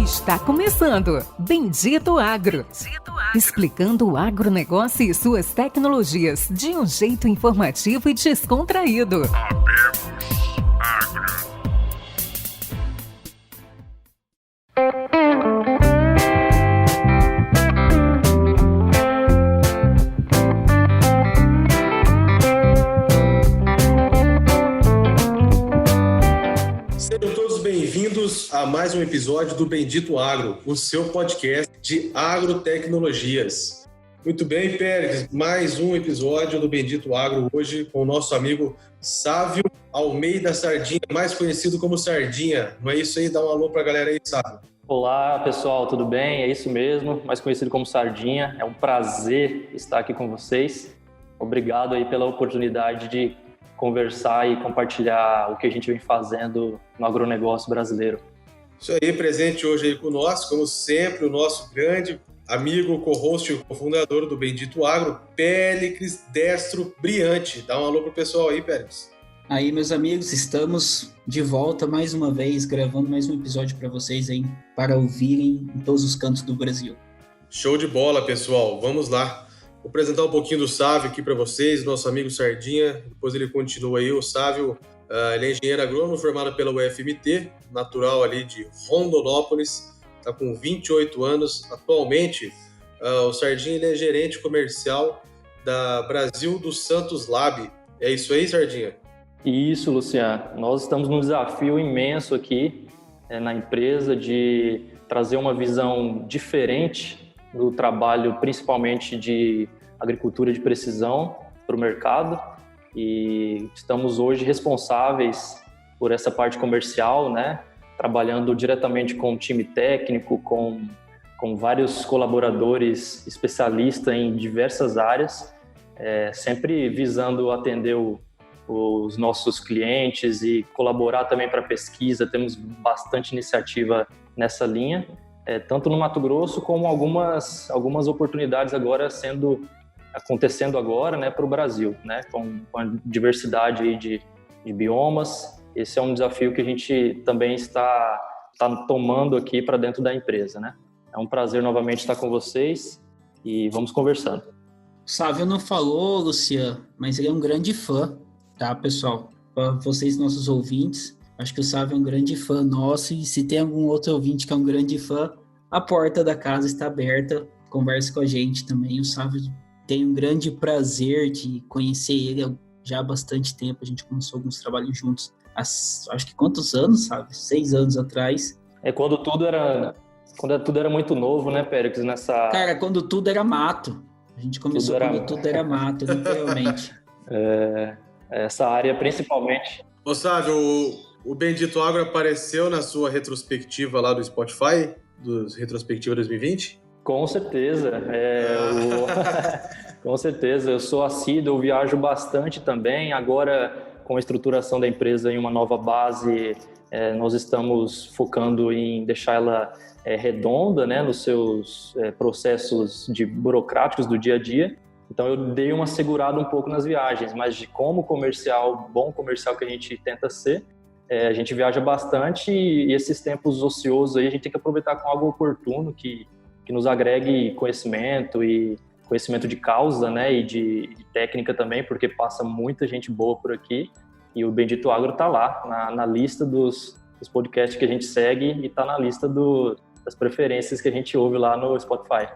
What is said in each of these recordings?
Está começando Bendito Agro. Explicando o agronegócio e suas tecnologias de um jeito informativo e descontraído. Sejam todos bem-vindos a mais um episódio do Bendito Agro, o seu podcast de agrotecnologias. Muito bem, Pérez, mais um episódio do Bendito Agro hoje com o nosso amigo Sávio Almeida Sardinha, mais conhecido como Sardinha. Não é isso aí? Dá um alô pra galera aí, Sávio. Olá, pessoal, tudo bem? É isso mesmo, mais conhecido como Sardinha. É um prazer estar aqui com vocês. Obrigado aí pela oportunidade de conversar e compartilhar o que a gente vem fazendo no agronegócio brasileiro. Isso aí, presente hoje aí conosco, como sempre, o nosso grande amigo, co-host e cofundador do Bendito Agro, Péricles Destro Briante. Dá um alô pro pessoal aí, Péricles. Aí, meus amigos, estamos de volta mais uma vez, gravando mais um episódio para vocês aí, para ouvirem em todos os cantos do Brasil. Show de bola, pessoal. Vamos lá. Vou apresentar um pouquinho do Sávio aqui para vocês, nosso amigo Sardinha. Depois ele continua aí. O Sávio, ele é engenheiro agrônomo formado pela UFMT, natural ali de Rondonópolis. Está com 28 anos. Atualmente, o Sardinha ele é gerente comercial da Brasil dos Santos Lab. É isso aí, Sardinha? Isso, Luciano. Nós estamos num desafio imenso aqui na empresa de trazer uma visão diferente do trabalho, principalmente de agricultura de precisão para o mercado, e estamos hoje responsáveis por essa parte comercial, né? Trabalhando diretamente com o time técnico, com vários colaboradores especialistas em diversas áreas, sempre visando atender os nossos clientes e colaborar também para a pesquisa. Temos bastante iniciativa nessa linha, tanto no Mato Grosso como algumas oportunidades agora acontecendo agora, né, para o Brasil, né, com a diversidade aí de biomas. Esse é um desafio que a gente também está tomando aqui para dentro da empresa, né. É um prazer novamente estar com vocês e vamos conversando. O Sávio não falou, Luciano, mas ele é um grande fã, tá, pessoal? Para vocês, nossos ouvintes, acho que o Sávio é um grande fã nosso, e se tem algum outro ouvinte que é um grande fã, a porta da casa está aberta, converse com a gente também. O Sávio tem um grande prazer de conhecer ele já há bastante tempo. A gente começou alguns trabalhos juntos há, acho que quantos anos, sabe? 6 anos atrás. Quando tudo era muito novo, né, Péricles? Cara, quando tudo era mato. A gente começou quando tudo era mato, literalmente. Essa área principalmente. Ô, Sávio, o Bendito Agro apareceu na sua retrospectiva lá do Spotify, dos Retrospectiva 2020? Com certeza. Com certeza. Eu sou assíduo, eu viajo bastante também. Agora, com a estruturação da empresa em uma nova base, nós estamos focando em deixar ela redonda, né, nos seus processos burocráticos do dia a dia. Então, eu dei uma segurada um pouco nas viagens, mas de como bom comercial que a gente tenta ser, a gente viaja bastante, e esses tempos ociosos aí a gente tem que aproveitar com algo oportuno que nos agregue conhecimento e conhecimento de causa, né, e de técnica também, porque passa muita gente boa por aqui, e o Bendito Agro está lá, na lista dos podcasts que a gente segue, e está na lista das preferências que a gente ouve lá no Spotify.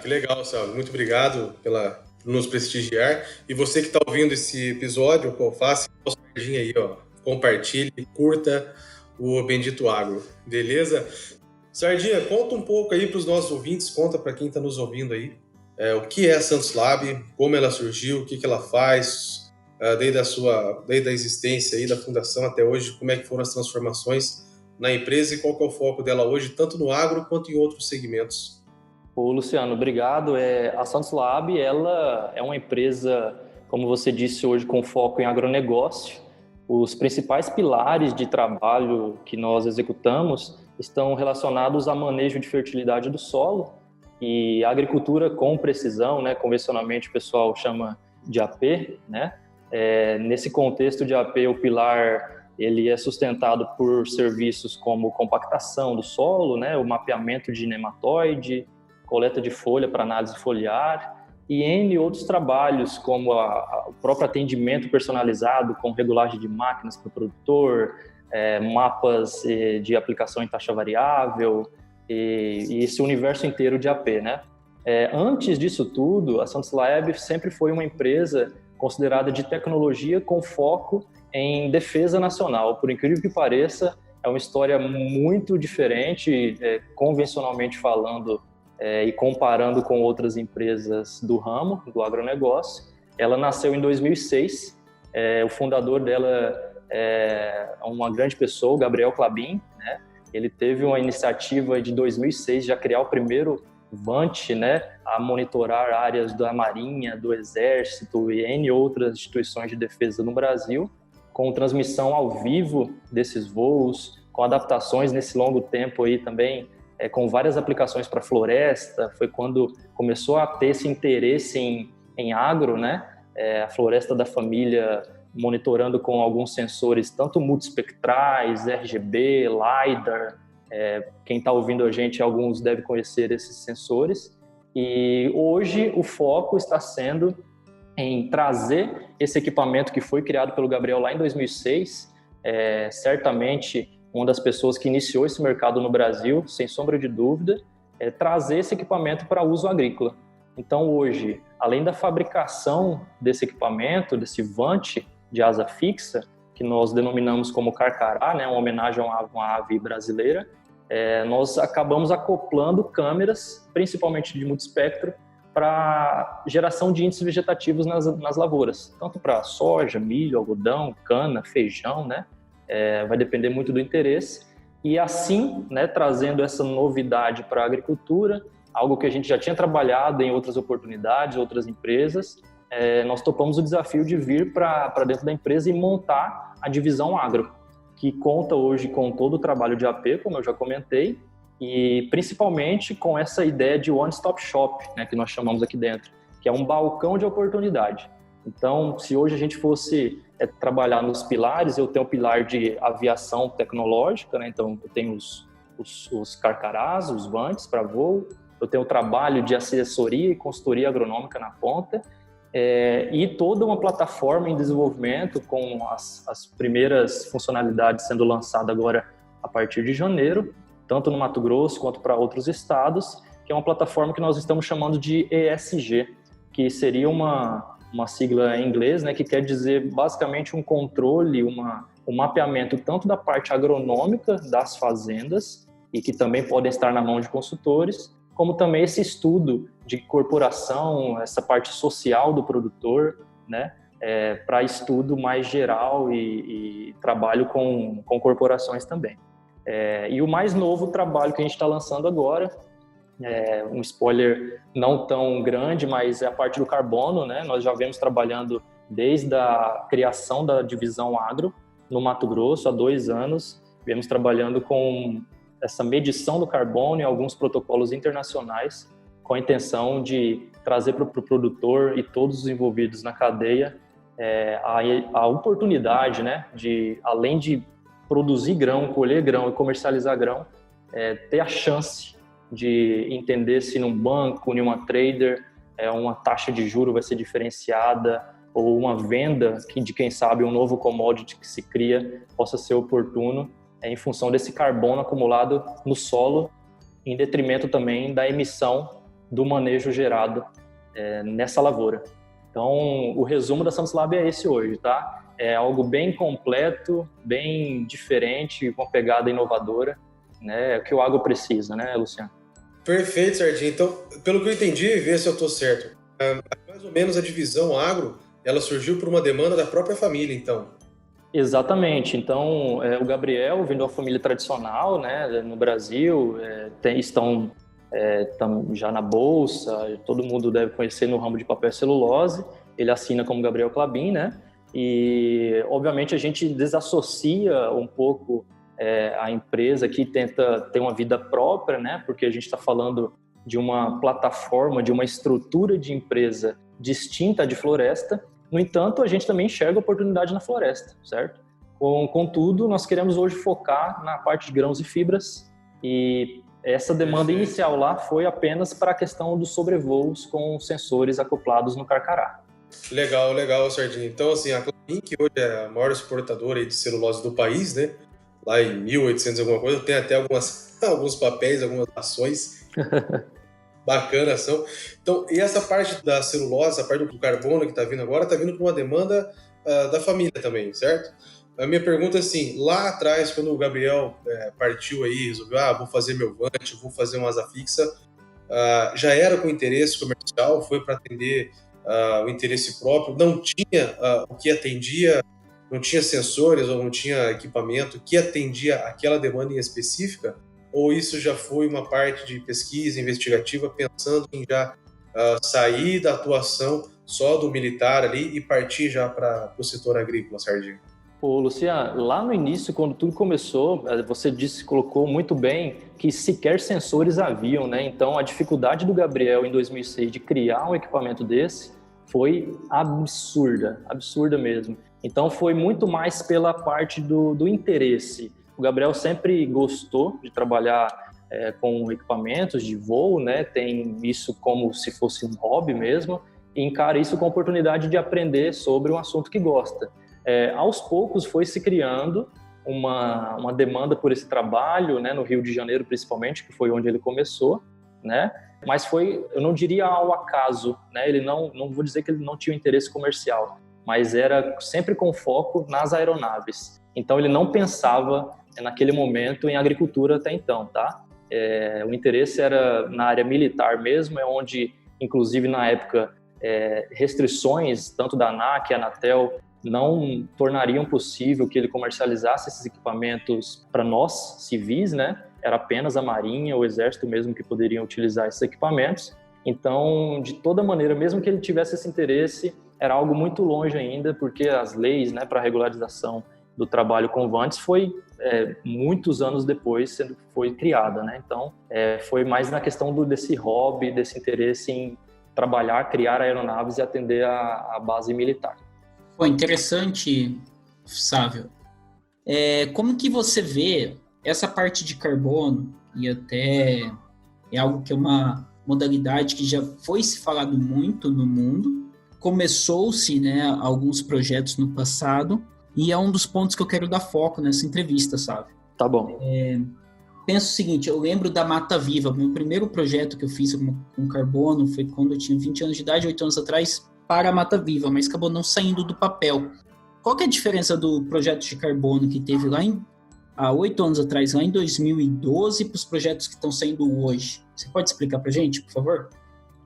Que legal, Sávio. Muito obrigado por nos prestigiar. E você que está ouvindo esse episódio, faça o sardinha aí, ó. Compartilhe, curta o Bendito Agro, beleza? Sardinha, conta um pouco aí para os nossos ouvintes, conta para quem está nos ouvindo aí, o que é a Santos Lab, como ela surgiu, o que ela faz, desde a existência aí da fundação até hoje, como é que foram as transformações na empresa e qual que é o foco dela hoje, tanto no agro quanto em outros segmentos. Ô, Luciano, obrigado. A Santos Lab, ela é uma empresa, como você disse hoje, com foco em agronegócio. Os principais pilares de trabalho que nós executamos estão relacionados a manejo de fertilidade do solo e agricultura com precisão, né? Convencionalmente o pessoal chama de AP, né? Nesse contexto de AP, o pilar ele é sustentado por serviços como compactação do solo, né, o mapeamento de nematóide, coleta de folha para análise foliar e N outros trabalhos, como o próprio atendimento personalizado com regulagem de máquinas para o produtor, mapas de aplicação em taxa variável e esse universo inteiro de AP, né? Antes disso tudo, a Santos Lab sempre foi uma empresa considerada de tecnologia com foco em defesa nacional. Por incrível que pareça, é uma história muito diferente, convencionalmente falando, e comparando com outras empresas do ramo, do agronegócio. Ela nasceu em 2006, o fundador dela é uma grande pessoa, o Gabriel Klabin, né? Ele teve uma iniciativa de 2006 já criar o primeiro VANT, né, a monitorar áreas da Marinha, do Exército e N outras instituições de defesa no Brasil, com transmissão ao vivo desses voos, com adaptações nesse longo tempo aí também, com várias aplicações para floresta. Foi quando começou a ter esse interesse em agro, né, a floresta da família, monitorando com alguns sensores, tanto multispectrais, RGB, LiDAR. Quem está ouvindo a gente, alguns devem conhecer esses sensores. E hoje o foco está sendo em trazer esse equipamento que foi criado pelo Gabriel lá em 2006, certamente uma das pessoas que iniciou esse mercado no Brasil, sem sombra de dúvida, trazer esse equipamento para uso agrícola. Então hoje, além da fabricação desse equipamento, desse VANT de asa fixa, que nós denominamos como carcará, né, uma homenagem a uma ave brasileira, nós acabamos acoplando câmeras, principalmente de multiespectro, para geração de índices vegetativos nas lavouras, tanto para soja, milho, algodão, cana, feijão, né? Vai depender muito do interesse. E assim, né, trazendo essa novidade para a agricultura, algo que a gente já tinha trabalhado em outras oportunidades, outras empresas, nós topamos o desafio de vir para dentro da empresa e montar a divisão agro, que conta hoje com todo o trabalho de AP, como eu já comentei, e principalmente com essa ideia de one-stop shop, né, que nós chamamos aqui dentro, que é um balcão de oportunidade. Então, se hoje a gente fosse trabalhar nos pilares, eu tenho o pilar de aviação tecnológica, né, então eu tenho os carcarás, os VANTs para voo, eu tenho o trabalho de assessoria e consultoria agronômica na ponta, e toda uma plataforma em desenvolvimento com as primeiras funcionalidades sendo lançadas agora a partir de janeiro, tanto no Mato Grosso quanto para outros estados, que é uma plataforma que nós estamos chamando de ESG, que seria uma sigla em inglês, né, que quer dizer basicamente um controle, um mapeamento tanto da parte agronômica das fazendas, e que também podem estar na mão de consultores, como também esse estudo de corporação, essa parte social do produtor, né, para estudo mais geral e trabalho com corporações também. E o mais novo trabalho que a gente está lançando agora, um spoiler não tão grande, mas é a parte do carbono, né? Nós já vemos trabalhando desde a criação da divisão agro no Mato Grosso há 2 anos, viemos trabalhando com essa medição do carbono e alguns protocolos internacionais com a intenção de trazer para o produtor e todos os envolvidos na cadeia a oportunidade, né, de, além de produzir grão, colher grão e comercializar grão, ter a chance de entender se num banco, em uma trader, uma taxa de juro vai ser diferenciada ou uma venda de quem sabe um novo commodity que se cria possa ser oportuno em função desse carbono acumulado no solo, em detrimento também da emissão do manejo gerado nessa lavoura. Então, o resumo da Santos Lab é esse hoje, tá? É algo bem completo, bem diferente, com uma pegada inovadora, né? É o que o agro precisa, né, Luciano? Perfeito, Sardinha. Então, pelo que eu entendi, ver se eu estou certo, mais ou menos a divisão agro, ela surgiu por uma demanda da própria família, então. Exatamente. Então, o Gabriel, vindo de uma família tradicional, né, no Brasil, estão já na Bolsa, todo mundo deve conhecer no ramo de papel e celulose, ele assina como Gabriel Klabin, né, e obviamente a gente desassocia um pouco a empresa que tenta ter uma vida própria, né, porque a gente está falando de uma plataforma, de uma estrutura de empresa distinta de floresta. No entanto, a gente também enxerga oportunidade na floresta, certo? Contudo, nós queremos hoje focar na parte de grãos e fibras, e essa demanda inicial lá foi apenas para a questão dos sobrevoos com sensores acoplados no carcará. Legal, Sardinha. Então, assim, a Klabin, que hoje é a maior exportadora aí de celulose do país, né? Lá em 1800 alguma coisa, tem até alguns papéis, algumas ações. Bacana ação. Então, e essa parte da celulose, a parte do carbono que está vindo agora, está vindo com uma demanda da família também, certo? A minha pergunta é assim, lá atrás, quando o Gabriel partiu aí, resolveu, vou fazer meu Vant, vou fazer uma asa fixa, já era com interesse comercial, foi para atender o interesse próprio, não tinha o que atendia, não tinha sensores ou não tinha equipamento que atendia aquela demanda em específica, ou isso já foi uma parte de pesquisa investigativa pensando em já sair da atuação só do militar ali e partir já para o setor agrícola, Sardinha? Ô, Luciano, lá no início, quando tudo começou, você colocou muito bem que sequer sensores haviam, né? Então, a dificuldade do Gabriel em 2006 de criar um equipamento desse foi absurda mesmo. Então, foi muito mais pela parte do interesse. O Gabriel sempre gostou de trabalhar com equipamentos de voo, né? Tem isso como se fosse um hobby mesmo, e encara isso com a oportunidade de aprender sobre um assunto que gosta. Aos poucos foi se criando uma demanda por esse trabalho, né, no Rio de Janeiro principalmente, que foi onde ele começou, né? Mas foi, eu não diria ao acaso, né? Ele não vou dizer que ele não tinha interesse comercial, mas era sempre com foco nas aeronaves. Então ele não pensava naquele momento em agricultura até então, tá? O interesse era na área militar mesmo, onde inclusive na época restrições tanto da ANAC e Anatel não tornariam possível que ele comercializasse esses equipamentos para nós, civis, né? Era apenas a Marinha, o Exército mesmo que poderiam utilizar esses equipamentos. Então, de toda maneira, mesmo que ele tivesse esse interesse, era algo muito longe ainda, porque as leis, né, para a regularização do trabalho com Vantes foi muitos anos depois foi criada, né? Então, foi mais na questão desse hobby, desse interesse em trabalhar, criar aeronaves e atender a base militar. Pô, interessante, Sávio. Como que você vê essa parte de carbono, e até é algo que é uma modalidade que já foi se falado muito no mundo, começou-se, né, alguns projetos no passado, e é um dos pontos que eu quero dar foco nessa entrevista, Sávio. Tá bom. Penso o seguinte, eu lembro da Mata Viva, meu primeiro projeto que eu fiz com carbono foi quando eu tinha 20 anos de idade, 8 anos atrás, para a Mata Viva, mas acabou não saindo do papel. Qual que é a diferença do projeto de carbono que teve lá há 8 anos atrás, lá em 2012, para os projetos que estão saindo hoje? Você pode explicar para a gente, por favor?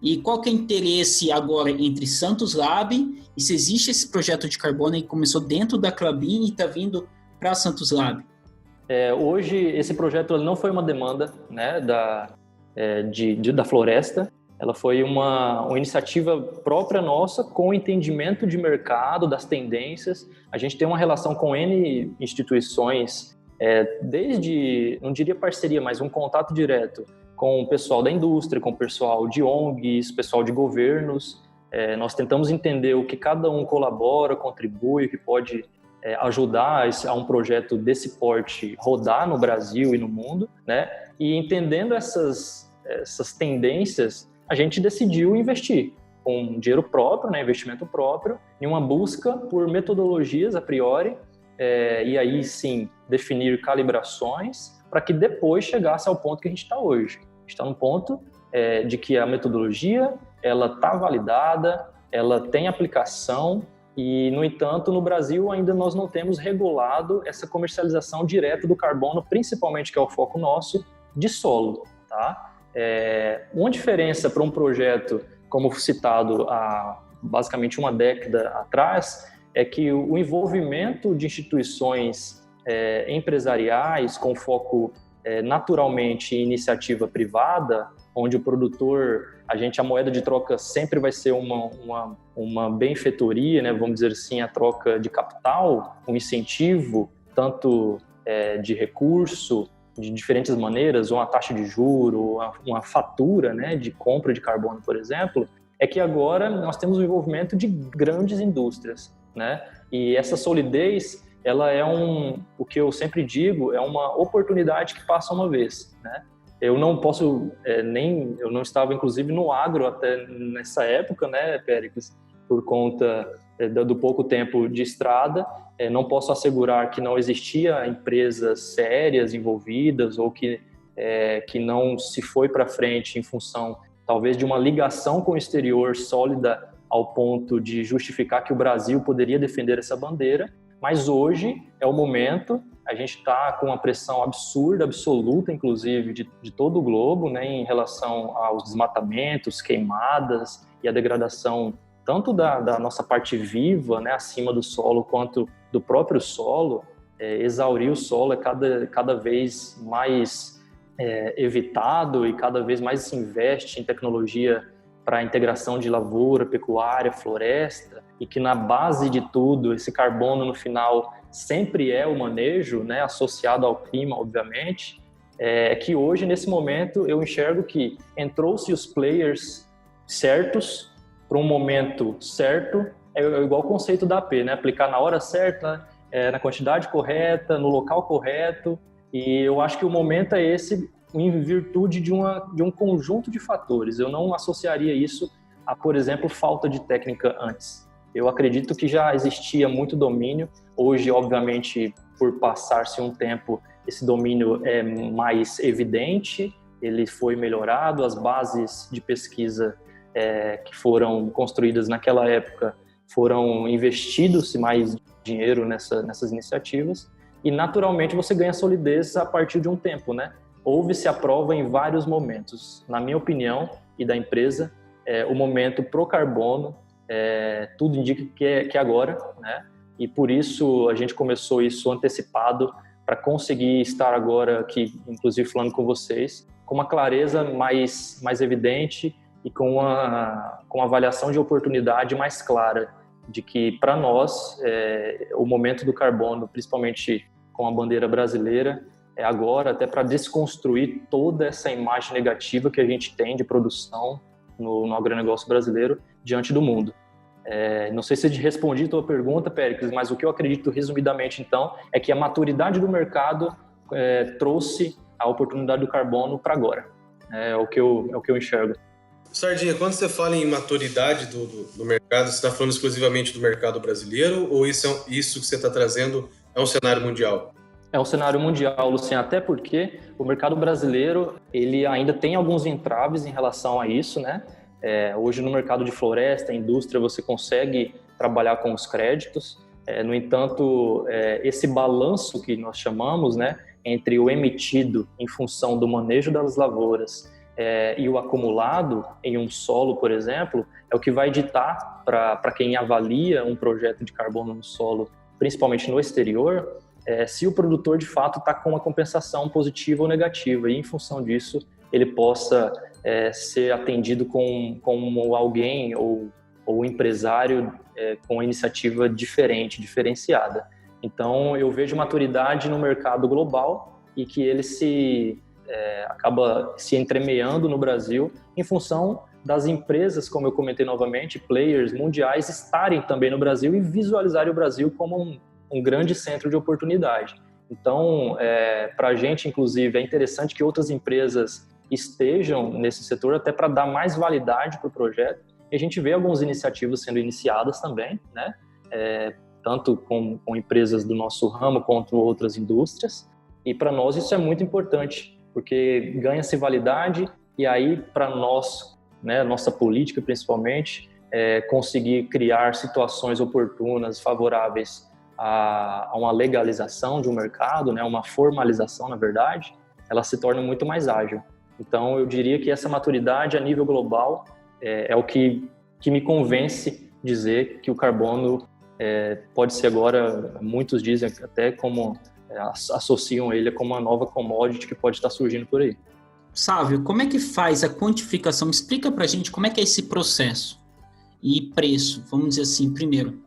E qual que é o interesse agora entre Santos Lab e se existe esse projeto de carbono que começou dentro da Klabin e está vindo para Santos Lab? Hoje, esse projeto não foi uma demanda, né, da floresta. Ela foi uma iniciativa própria nossa, com entendimento de mercado, das tendências. A gente tem uma relação com N instituições, desde, não diria parceria, mas um contato direto com o pessoal da indústria, com o pessoal de ONGs, pessoal de governos. Nós tentamos entender o que cada um colabora, contribui, o que pode ajudar a um projeto desse porte rodar no Brasil e no mundo, né? E entendendo essas tendências, a gente decidiu investir com dinheiro próprio, né, investimento próprio, em uma busca por metodologias a priori, e aí sim definir calibrações para que depois chegasse ao ponto que a gente está hoje. A gente está no ponto de que a metodologia ela está validada, ela tem aplicação e, no entanto, no Brasil ainda nós não temos regulado essa comercialização direta do carbono, principalmente, que é o foco nosso, de solo, tá? Uma diferença para um projeto, como citado há basicamente uma década atrás, é que o envolvimento de instituições empresariais com foco naturalmente em iniciativa privada, onde o produtor, a moeda de troca sempre vai ser uma benfeitoria, né? Vamos dizer assim, a troca de capital, um incentivo, tanto de recurso, de diferentes maneiras, ou uma taxa de juro, uma fatura, né, de compra de carbono, por exemplo, é que agora nós temos o envolvimento de grandes indústrias, né? E essa solidez ela é o que eu sempre digo, é uma oportunidade que passa uma vez, né? Eu não posso, eu não estava inclusive no agro até nessa época, né, Péricles, por conta do pouco tempo de estrada, não posso assegurar que não existia empresas sérias envolvidas ou que não se foi para frente em função talvez de uma ligação com o exterior sólida ao ponto de justificar que o Brasil poderia defender essa bandeira, mas hoje é o momento, a gente está com uma pressão absurda, absoluta, inclusive, de todo o globo, né, em relação aos desmatamentos, queimadas e a degradação tanto da nossa parte viva, né, acima do solo, quanto do próprio solo. Exaurir o solo é cada vez mais evitado e cada vez mais se investe em tecnologia para a integração de lavoura, pecuária, floresta, e que na base de tudo, esse carbono no final sempre é o manejo, né, associado ao clima, obviamente, que hoje, nesse momento, eu enxergo que entrou-se os players certos para um momento certo, é igual o conceito da AP, né, aplicar na hora certa, na quantidade correta, no local correto, e eu acho que o momento é esse em virtude de um conjunto de fatores. Eu não associaria isso a, por exemplo, falta de técnica antes. Eu acredito que já existia muito domínio. Hoje, obviamente, por passar-se um tempo, esse domínio é mais evidente, ele foi melhorado, as bases de pesquisa que foram construídas naquela época foram investidos mais dinheiro nessas iniciativas e, naturalmente, você ganha solidez a partir de um tempo, né? Houve-se a prova em vários momentos. Na minha opinião e da empresa, o momento pro carbono, tudo indica que é agora, né? E por isso a gente começou isso antecipado para conseguir estar agora aqui, inclusive falando com vocês, com uma clareza mais evidente e com uma avaliação de oportunidade mais clara de que, para nós, o momento do carbono, principalmente com a bandeira brasileira, é agora, até para desconstruir toda essa imagem negativa que a gente tem de produção no agronegócio brasileiro diante do mundo. Não sei se eu respondi a tua pergunta, Péricles, mas o que eu acredito resumidamente, então, é que a maturidade do mercado trouxe a oportunidade do carbono para agora. É o que eu enxergo. Sardinha, quando você fala em maturidade do mercado, você está falando exclusivamente do mercado brasileiro ou isso que você está trazendo é um cenário mundial? É um cenário mundial, Luciano, até porque o mercado brasileiro ele ainda tem alguns entraves em relação a isso, né? Hoje no mercado de floresta, indústria, você consegue trabalhar com os créditos. No entanto, esse balanço que nós chamamos, né, entre o emitido em função do manejo das lavouras e o acumulado em um solo, por exemplo, é o que vai ditar para quem avalia um projeto de carbono no solo, principalmente no exterior, se o produtor de fato está com uma compensação positiva ou negativa, e em função disso ele possa ser atendido com alguém ou um empresário com uma iniciativa diferenciada. Então eu vejo maturidade no mercado global e que ele acaba se entremeando no Brasil em função das empresas, como eu comentei novamente, players mundiais estarem também no Brasil e visualizarem o Brasil como um grande centro de oportunidade. Então, para a gente, inclusive, é interessante que outras empresas estejam nesse setor até para dar mais validade para o projeto. E a gente vê algumas iniciativas sendo iniciadas também, né? Tanto com empresas do nosso ramo quanto outras indústrias. E para nós isso é muito importante, porque ganha-se validade e aí para nós, né, nossa política principalmente, conseguir criar situações oportunas, favoráveis a uma legalização de um mercado, né, uma formalização, na verdade, ela se torna muito mais ágil. Então, eu diria que essa maturidade a nível global é o que me convence dizer que o carbono pode ser agora, muitos dizem até como associam ele como uma nova commodity que pode estar surgindo por aí. Sávio, como é que faz a quantificação? Explica pra gente como é que é esse processo e preço, vamos dizer assim, primeiro,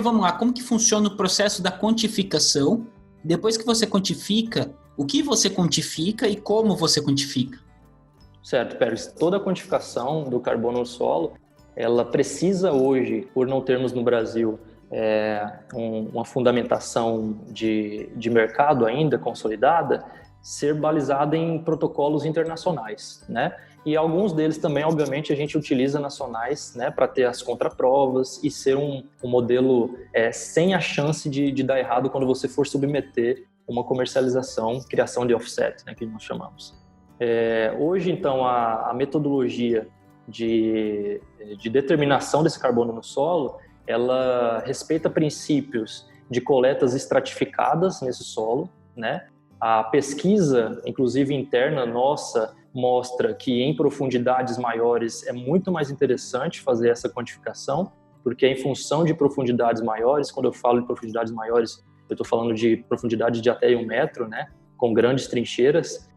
vamos lá, como que funciona o processo da quantificação? Depois que você quantifica, o que você quantifica e como você quantifica? Certo, Pérez. Toda a quantificação do carbono no solo, ela precisa hoje, por não termos no Brasil uma fundamentação de mercado ainda consolidada, ser balizada em protocolos internacionais, né? E alguns deles também, obviamente, a gente utiliza nacionais, né, para ter as contraprovas e ser um modelo sem a chance de dar errado quando você for submeter uma comercialização, criação de offset, né, que nós chamamos. Hoje, então, a metodologia de determinação desse carbono no solo, ela respeita princípios de coletas estratificadas nesse solo, né? A pesquisa, inclusive interna nossa, mostra que em profundidades maiores é muito mais interessante fazer essa quantificação, porque em função de profundidades maiores, quando eu falo de profundidades maiores, eu estou falando de profundidade de até 1 metro, né, com grandes trincheiras.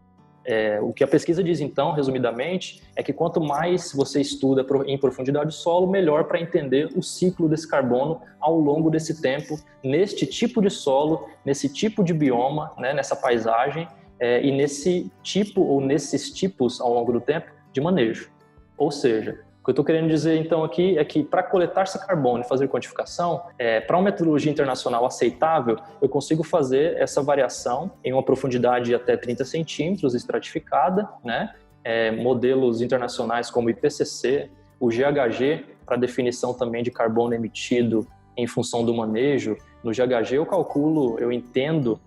O que a pesquisa diz, então, resumidamente, é que quanto mais você estuda em profundidade do solo, melhor para entender o ciclo desse carbono ao longo desse tempo, neste tipo de solo, nesse tipo de bioma, né, nessa paisagem, e nesse tipo ou nesses tipos ao longo do tempo de manejo. Ou seja, o que eu estou querendo dizer então aqui é que para coletar esse carbono e fazer quantificação, para uma metodologia internacional aceitável, eu consigo fazer essa variação em uma profundidade de até 30 centímetros estratificada, né? Modelos internacionais como o IPCC, o GHG, para definição também de carbono emitido em função do manejo. No GHG eu entendo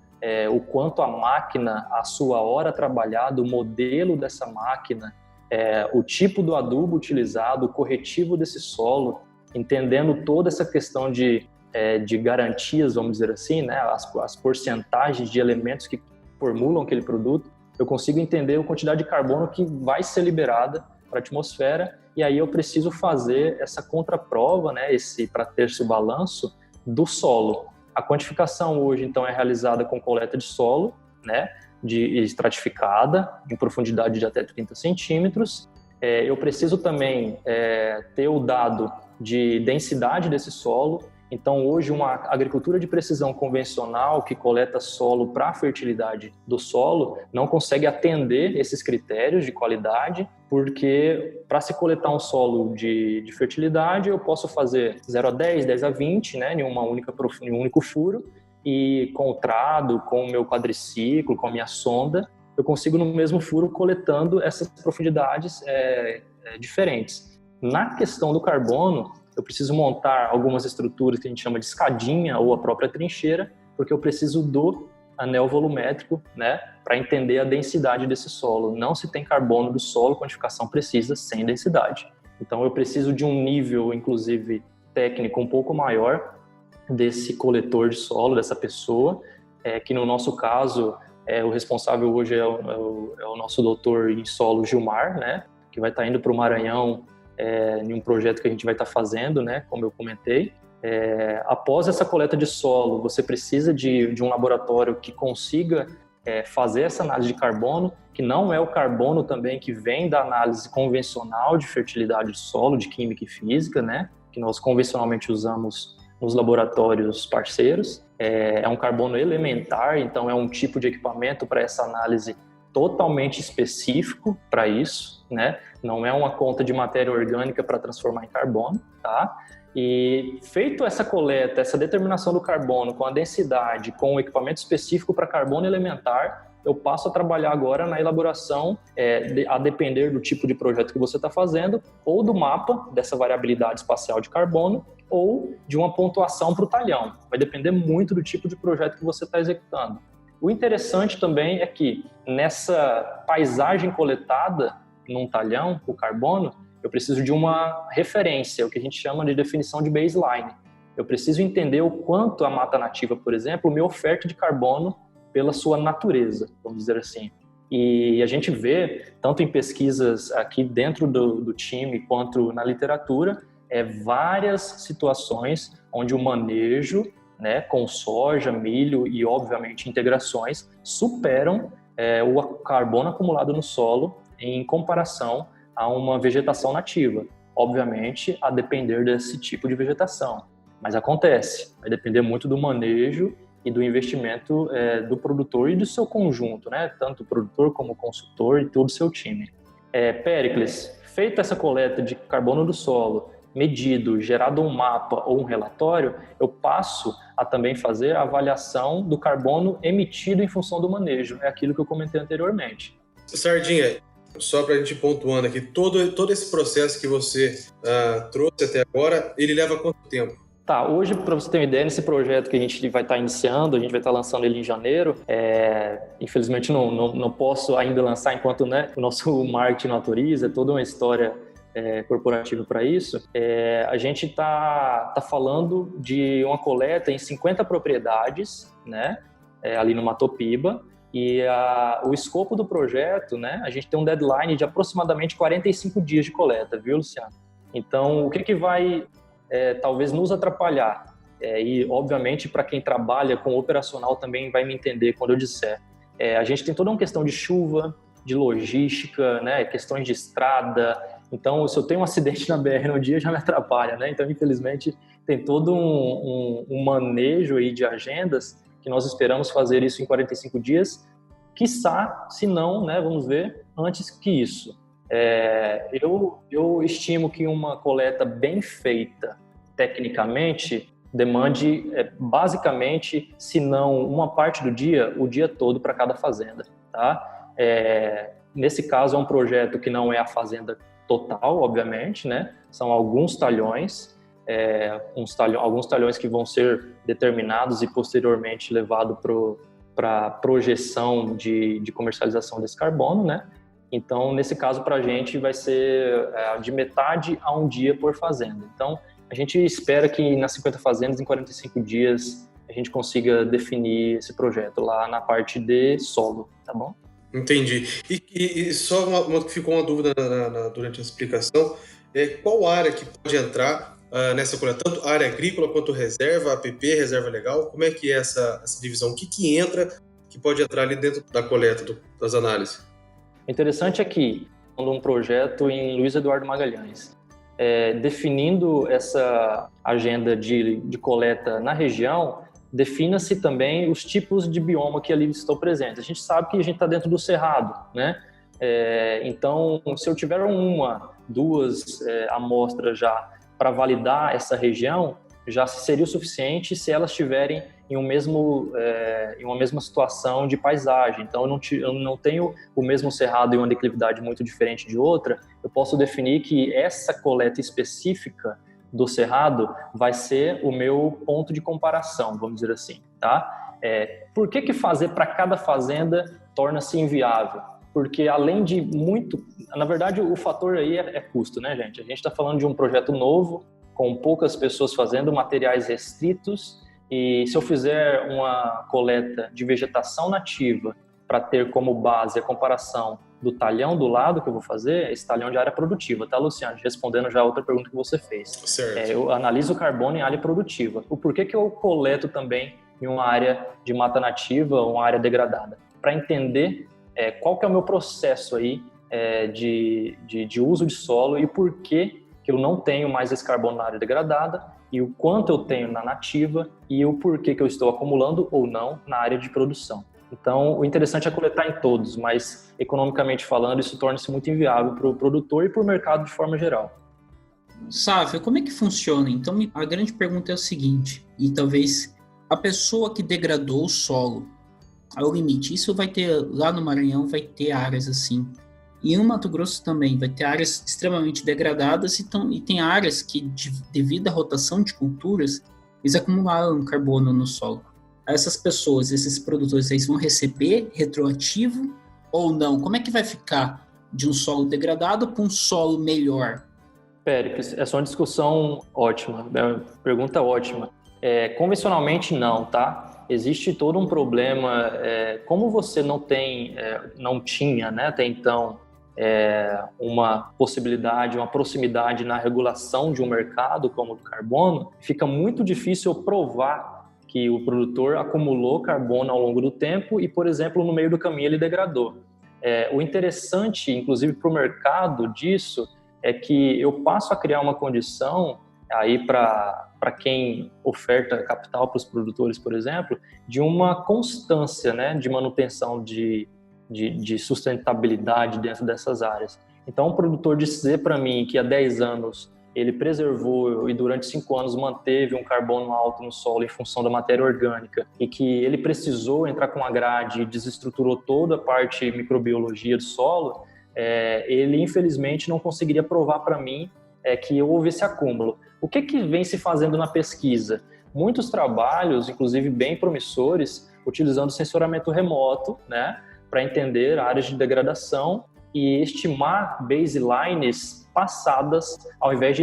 o quanto a máquina, a sua hora trabalhada, o modelo dessa máquina, o tipo do adubo utilizado, o corretivo desse solo, entendendo toda essa questão de garantias, vamos dizer assim, né, as porcentagens de elementos que formulam aquele produto, eu consigo entender a quantidade de carbono que vai ser liberada para a atmosfera, e aí eu preciso fazer essa contraprova, né, para ter esse balanço do solo. A quantificação hoje, então, é realizada com coleta de solo, né, estratificada, em profundidade de até 30 centímetros. Eu preciso também ter o dado de densidade desse solo. Então, hoje, uma agricultura de precisão convencional que coleta solo para a fertilidade do solo não consegue atender esses critérios de qualidade, porque para se coletar um solo de fertilidade, eu posso fazer 0 a 10, 10 a 20, né, em um único furo, e com o trado, com o meu quadriciclo, com a minha sonda, eu consigo no mesmo furo coletando essas profundidades diferentes. Na questão do carbono, eu preciso montar algumas estruturas que a gente chama de escadinha ou a própria trincheira, porque eu preciso do anel volumétrico, né, para entender a densidade desse solo. Não se tem carbono do solo, quantificação precisa sem densidade. Então eu preciso de um nível, inclusive, técnico um pouco maior desse coletor de solo, dessa pessoa, que no nosso caso, o responsável hoje é o nosso doutor em solo Gilmar, né, que vai estar indo para o Maranhão em um projeto que a gente vai estar fazendo, né, como eu comentei. Após essa coleta de solo, você precisa de um laboratório que consiga fazer essa análise de carbono, que não é o carbono também que vem da análise convencional de fertilidade do solo, de química e física, né, que nós convencionalmente usamos nos laboratórios parceiros. É um carbono elementar, então é um tipo de equipamento para essa análise totalmente específico para isso, né? Não é uma conta de matéria orgânica para transformar em carbono, tá? E feito essa coleta, essa determinação do carbono com a densidade, com o equipamento específico para carbono elementar, eu passo a trabalhar agora na elaboração, a depender do tipo de projeto que você está fazendo, ou do mapa dessa variabilidade espacial de carbono, ou de uma pontuação para o talhão. Vai depender muito do tipo de projeto que você está executando. O interessante também é que nessa paisagem coletada num talhão, o carbono, eu preciso de uma referência, o que a gente chama de definição de baseline. Eu preciso entender o quanto a mata nativa, por exemplo, me oferta de carbono pela sua natureza, vamos dizer assim. E a gente vê, tanto em pesquisas aqui dentro do time, quanto na literatura, várias situações onde o manejo, né, com soja, milho e, obviamente, integrações, superam o carbono acumulado no solo em comparação a uma vegetação nativa. Obviamente, a depender desse tipo de vegetação. Mas acontece, vai depender muito do manejo e do investimento do produtor e do seu conjunto, né? Tanto o produtor como o consultor e todo o seu time. Péricles, feita essa coleta de carbono do solo medido, gerado um mapa ou um relatório, eu passo a também fazer a avaliação do carbono emitido em função do manejo. É aquilo que eu comentei anteriormente. Sardinha, só para a gente pontuando aqui, todo esse processo que você trouxe até agora, ele leva quanto tempo? Tá, hoje, para você ter uma ideia, nesse projeto que a gente vai estar iniciando, a gente vai estar lançando ele em janeiro, infelizmente não posso ainda lançar enquanto, né, o nosso marketing não autoriza, é toda uma história corporativa para isso. A gente está falando de uma coleta em 50 propriedades, né, ali no Matopiba, e o escopo do projeto, né, a gente tem um deadline de aproximadamente 45 dias de coleta, viu, Luciano? Então, o que vai talvez nos atrapalhar? E, obviamente, para quem trabalha com operacional também vai me entender quando eu disser. A gente tem toda uma questão de chuva, de logística, né, questões de estrada. Então, se eu tenho um acidente na BR no dia, já me atrapalha, né? Então, infelizmente, tem todo um manejo aí de agendas que nós esperamos fazer isso em 45 dias, quiçá, se não, né, vamos ver, antes que isso. Eu estimo que uma coleta bem feita tecnicamente demande basicamente, se não uma parte do dia, o dia todo para cada fazenda, tá? Nesse caso é um projeto que não é a fazenda total, obviamente, né? São alguns talhões, alguns talhões que vão ser determinados e posteriormente levados para projeção de comercialização desse carbono, né? Então, nesse caso, para a gente vai ser de metade a um dia por fazenda. Então, a gente espera que nas 50 fazendas, em 45 dias, a gente consiga definir esse projeto lá na parte de solo, tá bom? Entendi. E só ficou uma dúvida durante a explicação, qual área que pode entrar nessa coleta? Tanto área agrícola quanto reserva, APP, reserva legal? Como é que é essa divisão? O que entra, que pode entrar ali dentro da coleta, das análises? O interessante é que, um projeto em Luiz Eduardo Magalhães, definindo essa agenda de coleta na região, defina-se também os tipos de bioma que ali estão presentes. A gente sabe que a gente está dentro do cerrado, né? Então, se eu tiver duas amostras já para validar essa região, já seria o suficiente se elas estiverem em uma mesma situação de paisagem. Então, eu não tenho o mesmo cerrado em uma declividade muito diferente de outra, eu posso definir que essa coleta específica do cerrado vai ser o meu ponto de comparação, vamos dizer assim, tá? Por que fazer para cada fazenda torna-se inviável? Porque além de muito... Na verdade, o fator aí é custo, né, gente? A gente está falando de um projeto novo, com poucas pessoas fazendo, materiais restritos, e se eu fizer uma coleta de vegetação nativa para ter como base a comparação do talhão do lado que eu vou fazer, esse talhão de área produtiva, tá, Luciano? Respondendo já a outra pergunta que você fez. Certo. Eu analiso o carbono em área produtiva. O porquê que eu coleto também em uma área de mata nativa ou uma área degradada? Para entender qual que é o meu processo aí de uso de solo e o porquê que eu não tenho mais esse carbono na área degradada e o quanto eu tenho na nativa e o porquê que eu estou acumulando ou não na área de produção. Então, o interessante é coletar em todos, mas economicamente falando, isso torna-se muito inviável para o produtor e para o mercado de forma geral. Sávio, como é que funciona? Então, a grande pergunta é o seguinte, e talvez a pessoa que degradou o solo ao limite, isso vai ter, lá no Maranhão, vai ter áreas assim. E no Mato Grosso também vai ter áreas extremamente degradadas e tem áreas que, devido à rotação de culturas, eles acumularam carbono no solo. Essas pessoas, esses produtores, eles vão receber retroativo ou não? Como é que vai ficar de um solo degradado para um solo melhor? Péricles, essa é uma discussão ótima, é uma pergunta ótima. Convencionalmente não, tá? Existe todo um problema, como você não tinha, né, até então, uma possibilidade, uma proximidade na regulação de um mercado como o do carbono, fica muito difícil provar que o produtor acumulou carbono ao longo do tempo e, por exemplo, no meio do caminho ele degradou. O interessante, inclusive para o mercado disso, é que eu passo a criar uma condição aí para quem oferta capital para os produtores, por exemplo, de uma constância, né, de manutenção de sustentabilidade dentro dessas áreas. Então, o produtor dizer para mim que há 10 anos ele preservou e durante 5 anos manteve um carbono alto no solo em função da matéria orgânica e que ele precisou entrar com a grade e desestruturou toda a parte microbiologia do solo, ele infelizmente não conseguiria provar para mim que houve esse acúmulo. O que vem se fazendo na pesquisa? Muitos trabalhos, inclusive bem promissores, utilizando sensoramento remoto, né, para entender áreas de degradação e estimar baselines passadas, ao invés de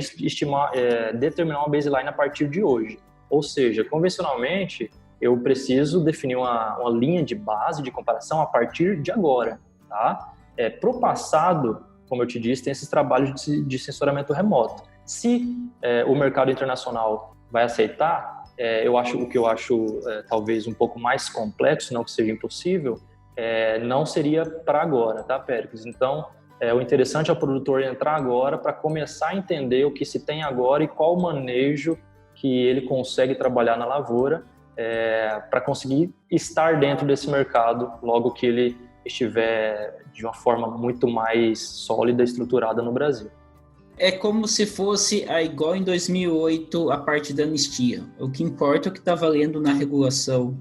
determinar uma baseline a partir de hoje. Ou seja, convencionalmente, eu preciso definir uma linha de base de comparação a partir de agora. Tá? Pro passado, como eu te disse, tem esses trabalhos de sensoramento remoto. Se o mercado internacional vai aceitar, o que eu acho talvez um pouco mais complexo, não que seja impossível, não seria para agora, tá, Péricles? Então, o interessante é o produtor entrar agora para começar a entender o que se tem agora e qual o manejo que ele consegue trabalhar na lavoura para conseguir estar dentro desse mercado logo que ele estiver de uma forma muito mais sólida e estruturada no Brasil. É como se fosse igual em 2008 a parte da anistia. O que importa é o que está valendo na regulação,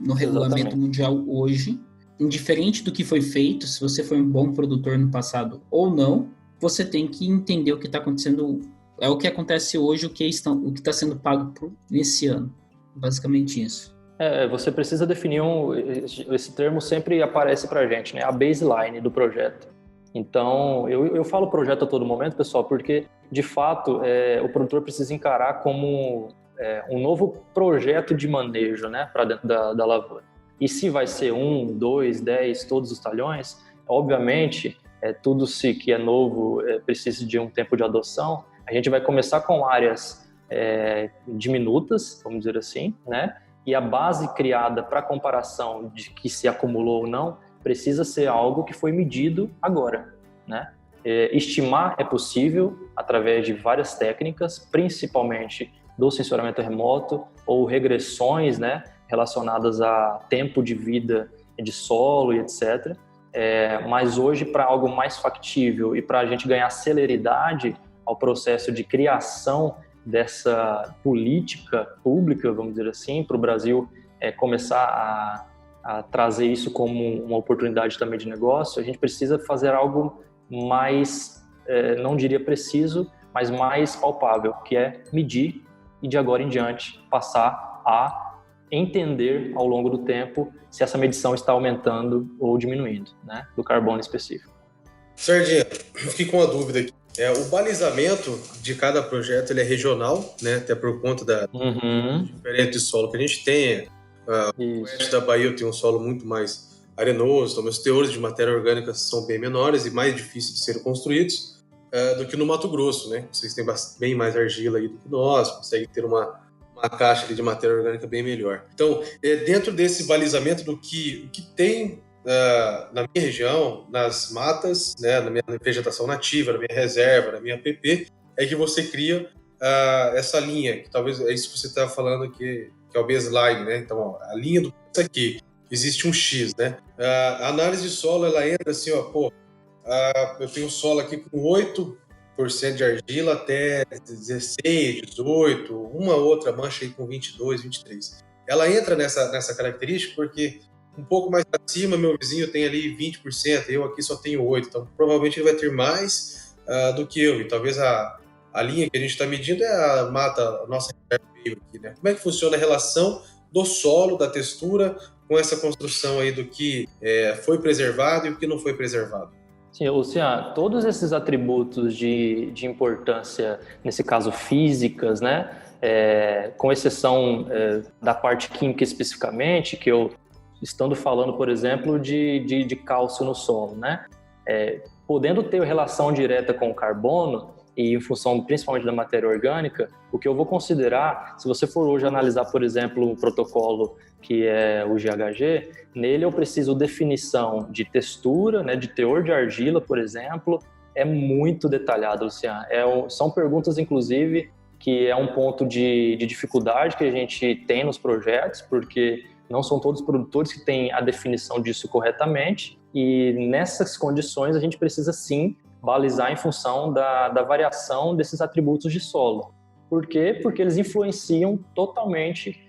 no regulamento mundial hoje. Indiferente do que foi feito, se você foi um bom produtor no passado ou não, você tem que entender o que está acontecendo, é o que acontece hoje, o que está sendo pago nesse ano. Basicamente isso. Você precisa definir esse termo sempre aparece para a gente, né? A baseline do projeto. Então, eu falo projeto a todo momento, pessoal, porque, de fato, o produtor precisa encarar como um novo projeto de manejo, né, para dentro da lavoura. E se vai ser 1, 2, 10, todos os talhões, obviamente, tudo que é novo precisa de um tempo de adoção. A gente vai começar com áreas diminutas, vamos dizer assim, né? E a base criada para comparação de que se acumulou ou não precisa ser algo que foi medido agora, né? Estimar é possível através de várias técnicas, principalmente do sensoramento remoto ou regressões, né, relacionadas a tempo de vida de solo e etc. Mas hoje, para algo mais factível e para a gente ganhar celeridade ao processo de criação dessa política pública, vamos dizer assim, para o Brasil começar a trazer isso como uma oportunidade também de negócio, a gente precisa fazer algo mais, não diria preciso, mas mais palpável, que é medir e de agora em diante passar a entender ao longo do tempo se essa medição está aumentando ou diminuindo, né, do carbono específico. Sardinha, eu fiquei com uma dúvida aqui. O balizamento de cada projeto ele é regional, né, até por conta da diferente de solo que a gente tem. O oeste da Bahia tem um solo muito mais arenoso, então os teores de matéria orgânica são bem menores e mais difíceis de serem construídos do que no Mato Grosso, né? Vocês têm bem mais argila aí do que nós, conseguem ter uma caixa ali de matéria orgânica bem melhor. Então, dentro desse balizamento o que tem na minha região, nas matas, né, na minha vegetação nativa, na minha reserva, na minha APP, é que você cria essa linha, que talvez é isso que você está falando aqui, que é o baseline, né? Então, a linha do aqui, existe um X, né? A análise de solo, ela entra assim, eu tenho um solo aqui com 8% de argila até 16, 18, uma outra mancha aí com 22, 23. Ela entra nessa característica porque um pouco mais acima, meu vizinho tem ali 20%, eu aqui só tenho 8%, então provavelmente ele vai ter mais do que eu, e talvez a linha que a gente está medindo é a mata, a nossa reserva aqui, né? Como é que funciona a relação do solo, da textura, com essa construção aí do que foi preservado e o que não foi preservado? Sim, Luciano, todos esses atributos de importância, nesse caso físicas, né, com exceção da parte química especificamente, que eu estando falando, por exemplo, de cálcio no solo, né, podendo ter relação direta com o carbono, e em função principalmente da matéria orgânica, o que eu vou considerar, se você for hoje analisar, por exemplo, um protocolo que é o GHG, nele eu preciso definição de textura, né, de teor de argila, por exemplo, é muito detalhado, Luciano. São perguntas, inclusive, que é um ponto de dificuldade que a gente tem nos projetos, porque não são todos os produtores que têm a definição disso corretamente, e nessas condições a gente precisa sim balizar em função da variação desses atributos de solo. Por quê? Porque eles influenciam totalmente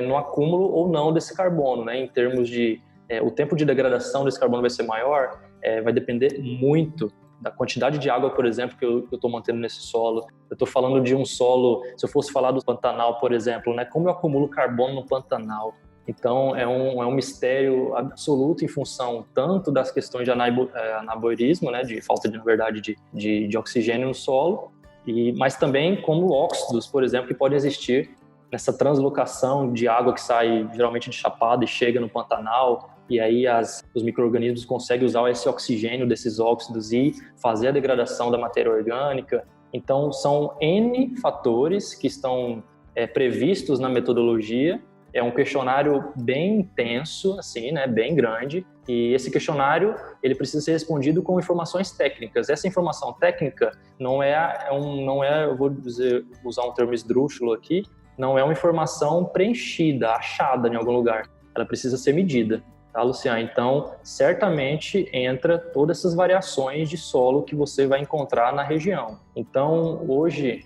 no acúmulo ou não desse carbono, né? Em termos de o tempo de degradação desse carbono vai ser maior, vai depender muito da quantidade de água, por exemplo, que eu estou mantendo nesse solo. Eu estou falando de um solo, se eu fosse falar do Pantanal, por exemplo, né? Como eu acumulo carbono no Pantanal? Então, é um mistério absoluto em função tanto das questões de anabolismo, né? De falta, na verdade, de oxigênio no solo, mas também como óxidos, por exemplo, que podem existir nessa translocação de água que sai geralmente de Chapada e chega no Pantanal, e aí os micro-organismos conseguem usar esse oxigênio desses óxidos e fazer a degradação da matéria orgânica. Então, são N fatores que estão previstos na metodologia. É um questionário bem intenso, assim, né, bem grande, e esse questionário ele precisa ser respondido com informações técnicas. Essa informação técnica não é, eu vou usar um termo esdrúxulo aqui, não é uma informação preenchida, achada em algum lugar. Ela precisa ser medida, tá, Luciano? Então, certamente entra todas essas variações de solo que você vai encontrar na região. Então, hoje,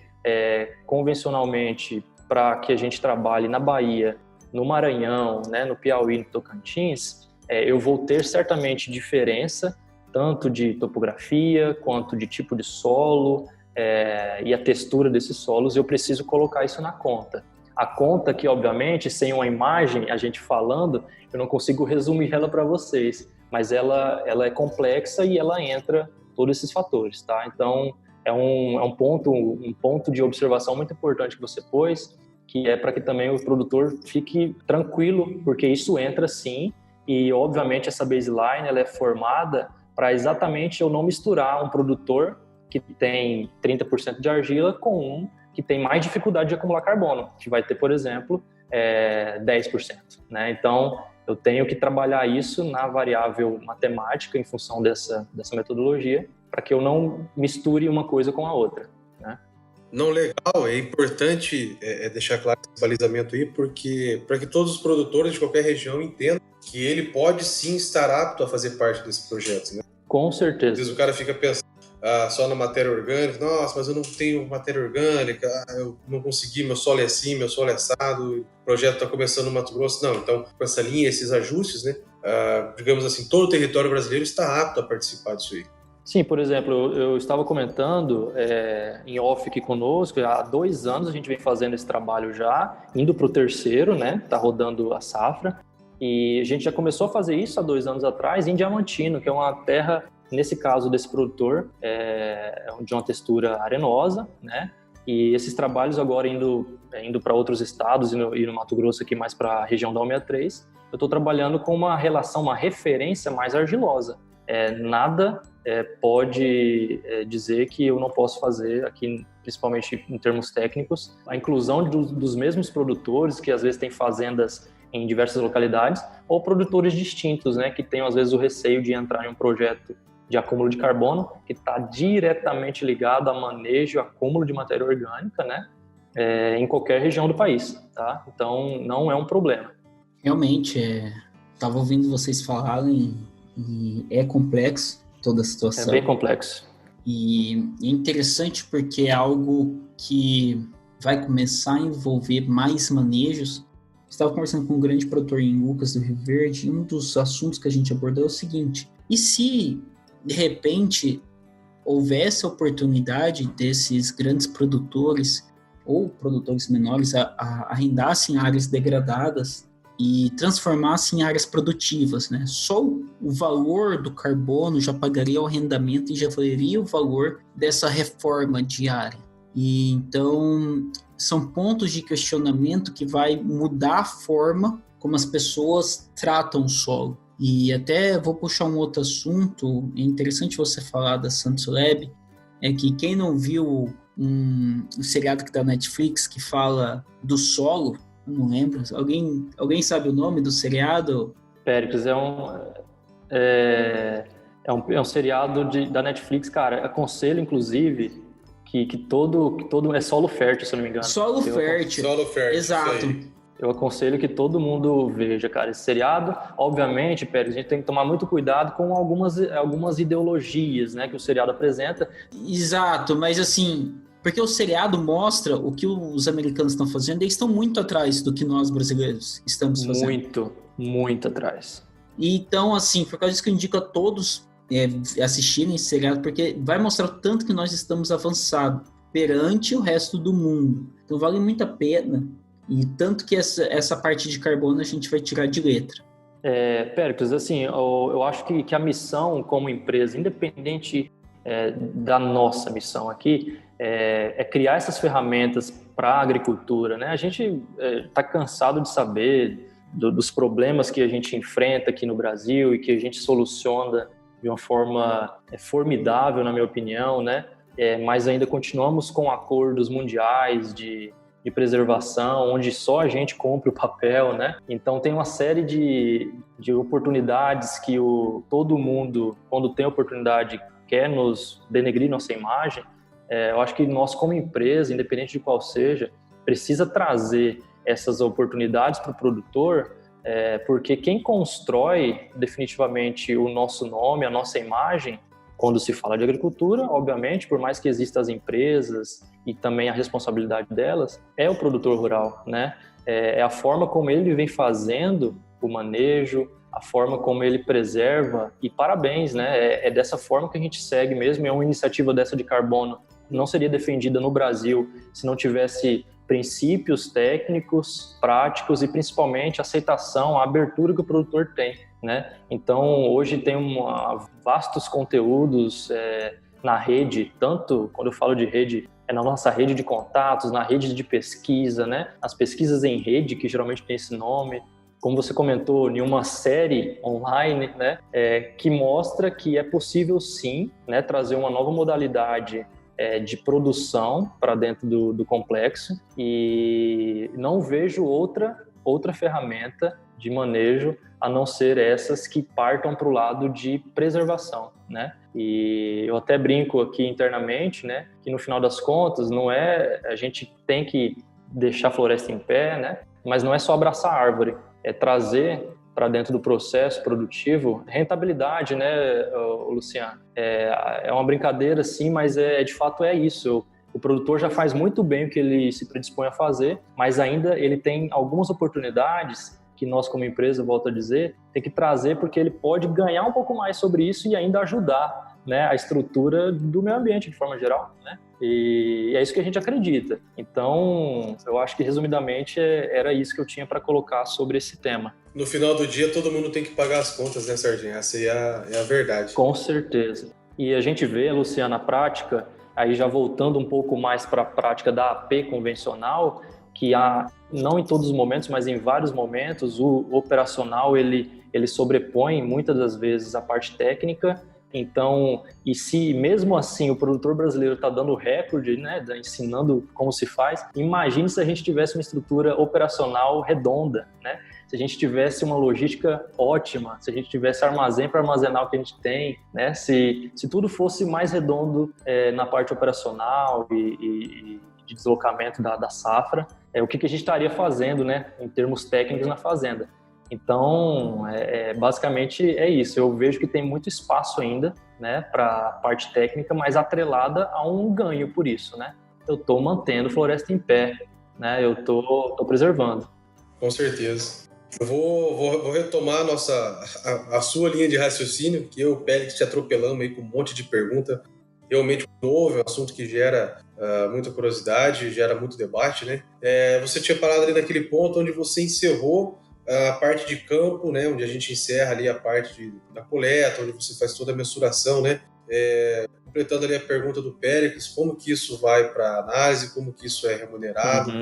convencionalmente, para que a gente trabalhe na Bahia, no Maranhão, né, no Piauí, no Tocantins, eu vou ter certamente diferença, tanto de topografia, quanto de tipo de solo, e a textura desses solos, eu preciso colocar isso na conta. A conta que, obviamente, sem uma imagem, a gente falando, eu não consigo resumir ela para vocês, mas ela é complexa e ela entra todos esses fatores, tá? Então, é um ponto de observação muito importante que você pôs, que é para que também o produtor fique tranquilo, porque isso entra sim, e obviamente essa baseline ela é formada para exatamente eu não misturar um produtor que tem 30% de argila com um que tem mais dificuldade de acumular carbono, que vai ter, por exemplo, 10%. Né? Então, eu tenho que trabalhar isso na variável matemática em função dessa metodologia, para que eu não misture uma coisa com a outra. Né? Não, legal, é importante deixar claro esse balizamento aí, porque para que todos os produtores de qualquer região entendam que ele pode sim estar apto a fazer parte desse projeto, né? Com certeza. Às vezes o cara fica pensando só na matéria orgânica, nossa, mas eu não tenho matéria orgânica, eu não consegui, meu solo é assim, meu solo é assado, o projeto está começando no Mato Grosso. Não, então com essa linha, esses ajustes, né, digamos assim, todo o território brasileiro está apto a participar disso aí. Sim, por exemplo, eu estava comentando em off aqui conosco, há 2 anos a gente vem fazendo esse trabalho já, indo para o 3º, né? Está rodando a safra, e a gente já começou a fazer isso há 2 anos atrás em Diamantino, que é uma terra, nesse caso desse produtor, de uma textura arenosa, né? E esses trabalhos agora indo para outros estados e no Mato Grosso aqui mais para a região da 163, eu estou trabalhando com uma relação, uma referência mais argilosa. Nada pode dizer que eu não posso fazer aqui, principalmente em termos técnicos, a inclusão dos mesmos produtores que às vezes têm fazendas em diversas localidades, ou produtores distintos, né, que têm às vezes o receio de entrar em um projeto de acúmulo de carbono que está diretamente ligado a manejo, acúmulo de matéria orgânica, né, em qualquer região do país, tá? Então não é um problema. Realmente, estava ouvindo vocês falarem e é complexo toda a situação. É bem complexo. E é interessante porque é algo que vai começar a envolver mais manejos. Estava conversando com um grande produtor em Lucas do Rio Verde, e um dos assuntos que a gente abordou é o seguinte: e se, de repente, houvesse a oportunidade desses grandes produtores ou produtores menores arrendassem áreas degradadas e transformassem em áreas produtivas, né? Só o valor do carbono já pagaria o arrendamento e já valeria o valor dessa reforma diária. E então são pontos de questionamento que vai mudar a forma como as pessoas tratam o solo. E até vou puxar um outro assunto, é interessante você falar da Santos Lab, é que quem não viu um seriado que tá na Netflix que fala do solo, eu não lembro, alguém sabe o nome do seriado? Péricles, é um seriado da Netflix, cara, aconselho inclusive que todo é solo fértil, se eu não me engano. Solo fértil, exato. Eu aconselho que todo mundo veja, cara, esse seriado. Obviamente, Pérez, a gente tem que tomar muito cuidado com algumas ideologias, né, que o seriado apresenta. Exato, mas assim, porque o seriado mostra o que os americanos estão fazendo, eles estão muito atrás do que nós brasileiros estamos fazendo. Muito, muito atrás. E então, assim, por causa disso que eu indico a todos assistirem esse seriado, porque vai mostrar o tanto que nós estamos avançados perante o resto do mundo. Então vale muito a pena. E tanto que essa parte de carbono a gente vai tirar de letra. Péricles, assim, eu acho que a missão como empresa, independente da nossa missão aqui, é criar essas ferramentas para a agricultura, né? A gente está cansado de saber dos problemas que a gente enfrenta aqui no Brasil e que a gente soluciona de uma forma formidável, na minha opinião, né? Mas ainda continuamos com acordos mundiais de preservação, onde só a gente compra o papel, né? Então tem uma série de oportunidades que todo mundo, quando tem oportunidade, quer nos denegrir nossa imagem. Eu acho que nós, como empresa, independente de qual seja, precisa trazer essas oportunidades para o produtor, porque quem constrói definitivamente o nosso nome, a nossa imagem, quando se fala de agricultura, obviamente, por mais que existam as empresas e também a responsabilidade delas, é o produtor rural, né? É a forma como ele vem fazendo o manejo, a forma como ele preserva, e parabéns, né? É dessa forma que a gente segue mesmo, é uma iniciativa dessa de carbono. Não seria defendida no Brasil se não tivesse princípios técnicos, práticos e principalmente aceitação, a abertura que o produtor tem, né? Então, hoje tem vastos conteúdos na rede, tanto quando eu falo de rede, na nossa rede de contatos, na rede de pesquisa, né? As pesquisas em rede, que geralmente tem esse nome, como você comentou, em uma série online, né? Que mostra que é possível sim, né? Trazer uma nova modalidade de produção para dentro do complexo, e não vejo outra ferramenta de manejo a não ser essas que partam para o lado de preservação, né? E eu até brinco aqui internamente, né, que no final das contas a gente tem que deixar a floresta em pé, né? Mas não é só abraçar a árvore, é trazer para dentro do processo produtivo rentabilidade, né, Luciano? É uma brincadeira, sim, mas de fato é isso. O produtor já faz muito bem o que ele se predispõe a fazer, mas ainda ele tem algumas oportunidades que nós, como empresa, volto a dizer, tem que trazer, porque ele pode ganhar um pouco mais sobre isso e ainda ajudar, né, a estrutura do meio ambiente de forma geral, né? E é isso que a gente acredita. Então, eu acho que, resumidamente, era isso que eu tinha para colocar sobre esse tema. No final do dia, todo mundo tem que pagar as contas, né, Serginho? Essa aí é a verdade. Com certeza. E a gente vê, Luciano, na prática, aí já voltando um pouco mais para a prática da AP convencional, que não em todos os momentos, mas em vários momentos, o operacional ele sobrepõe muitas das vezes a parte técnica. Então, e se mesmo assim o produtor brasileiro está dando recorde, né, ensinando como se faz, imagine se a gente tivesse uma estrutura operacional redonda, né? Se a gente tivesse uma logística ótima, se a gente tivesse armazém para armazenar o que a gente tem, né? Se tudo fosse mais redondo na parte operacional e de deslocamento da safra, o que a gente estaria fazendo, né, em termos técnicos na fazenda. Então, basicamente é isso. Eu vejo que tem muito espaço ainda, né, para a parte técnica, mas atrelada a um ganho por isso, né? Eu estou mantendo floresta em pé, né? Eu estou preservando. Com certeza. Eu vou retomar a sua linha de raciocínio, que eu, Pélix, te atropelamos aí com um monte de pergunta. Realmente novo, é um assunto que gera muita curiosidade, gera muito debate, né? Você tinha parado ali naquele ponto onde você encerrou a parte de campo, né, onde a gente encerra ali a parte da coleta, onde você faz toda a mensuração, né? Completando ali a pergunta do Péricles, como que isso vai para análise, como que isso é remunerado,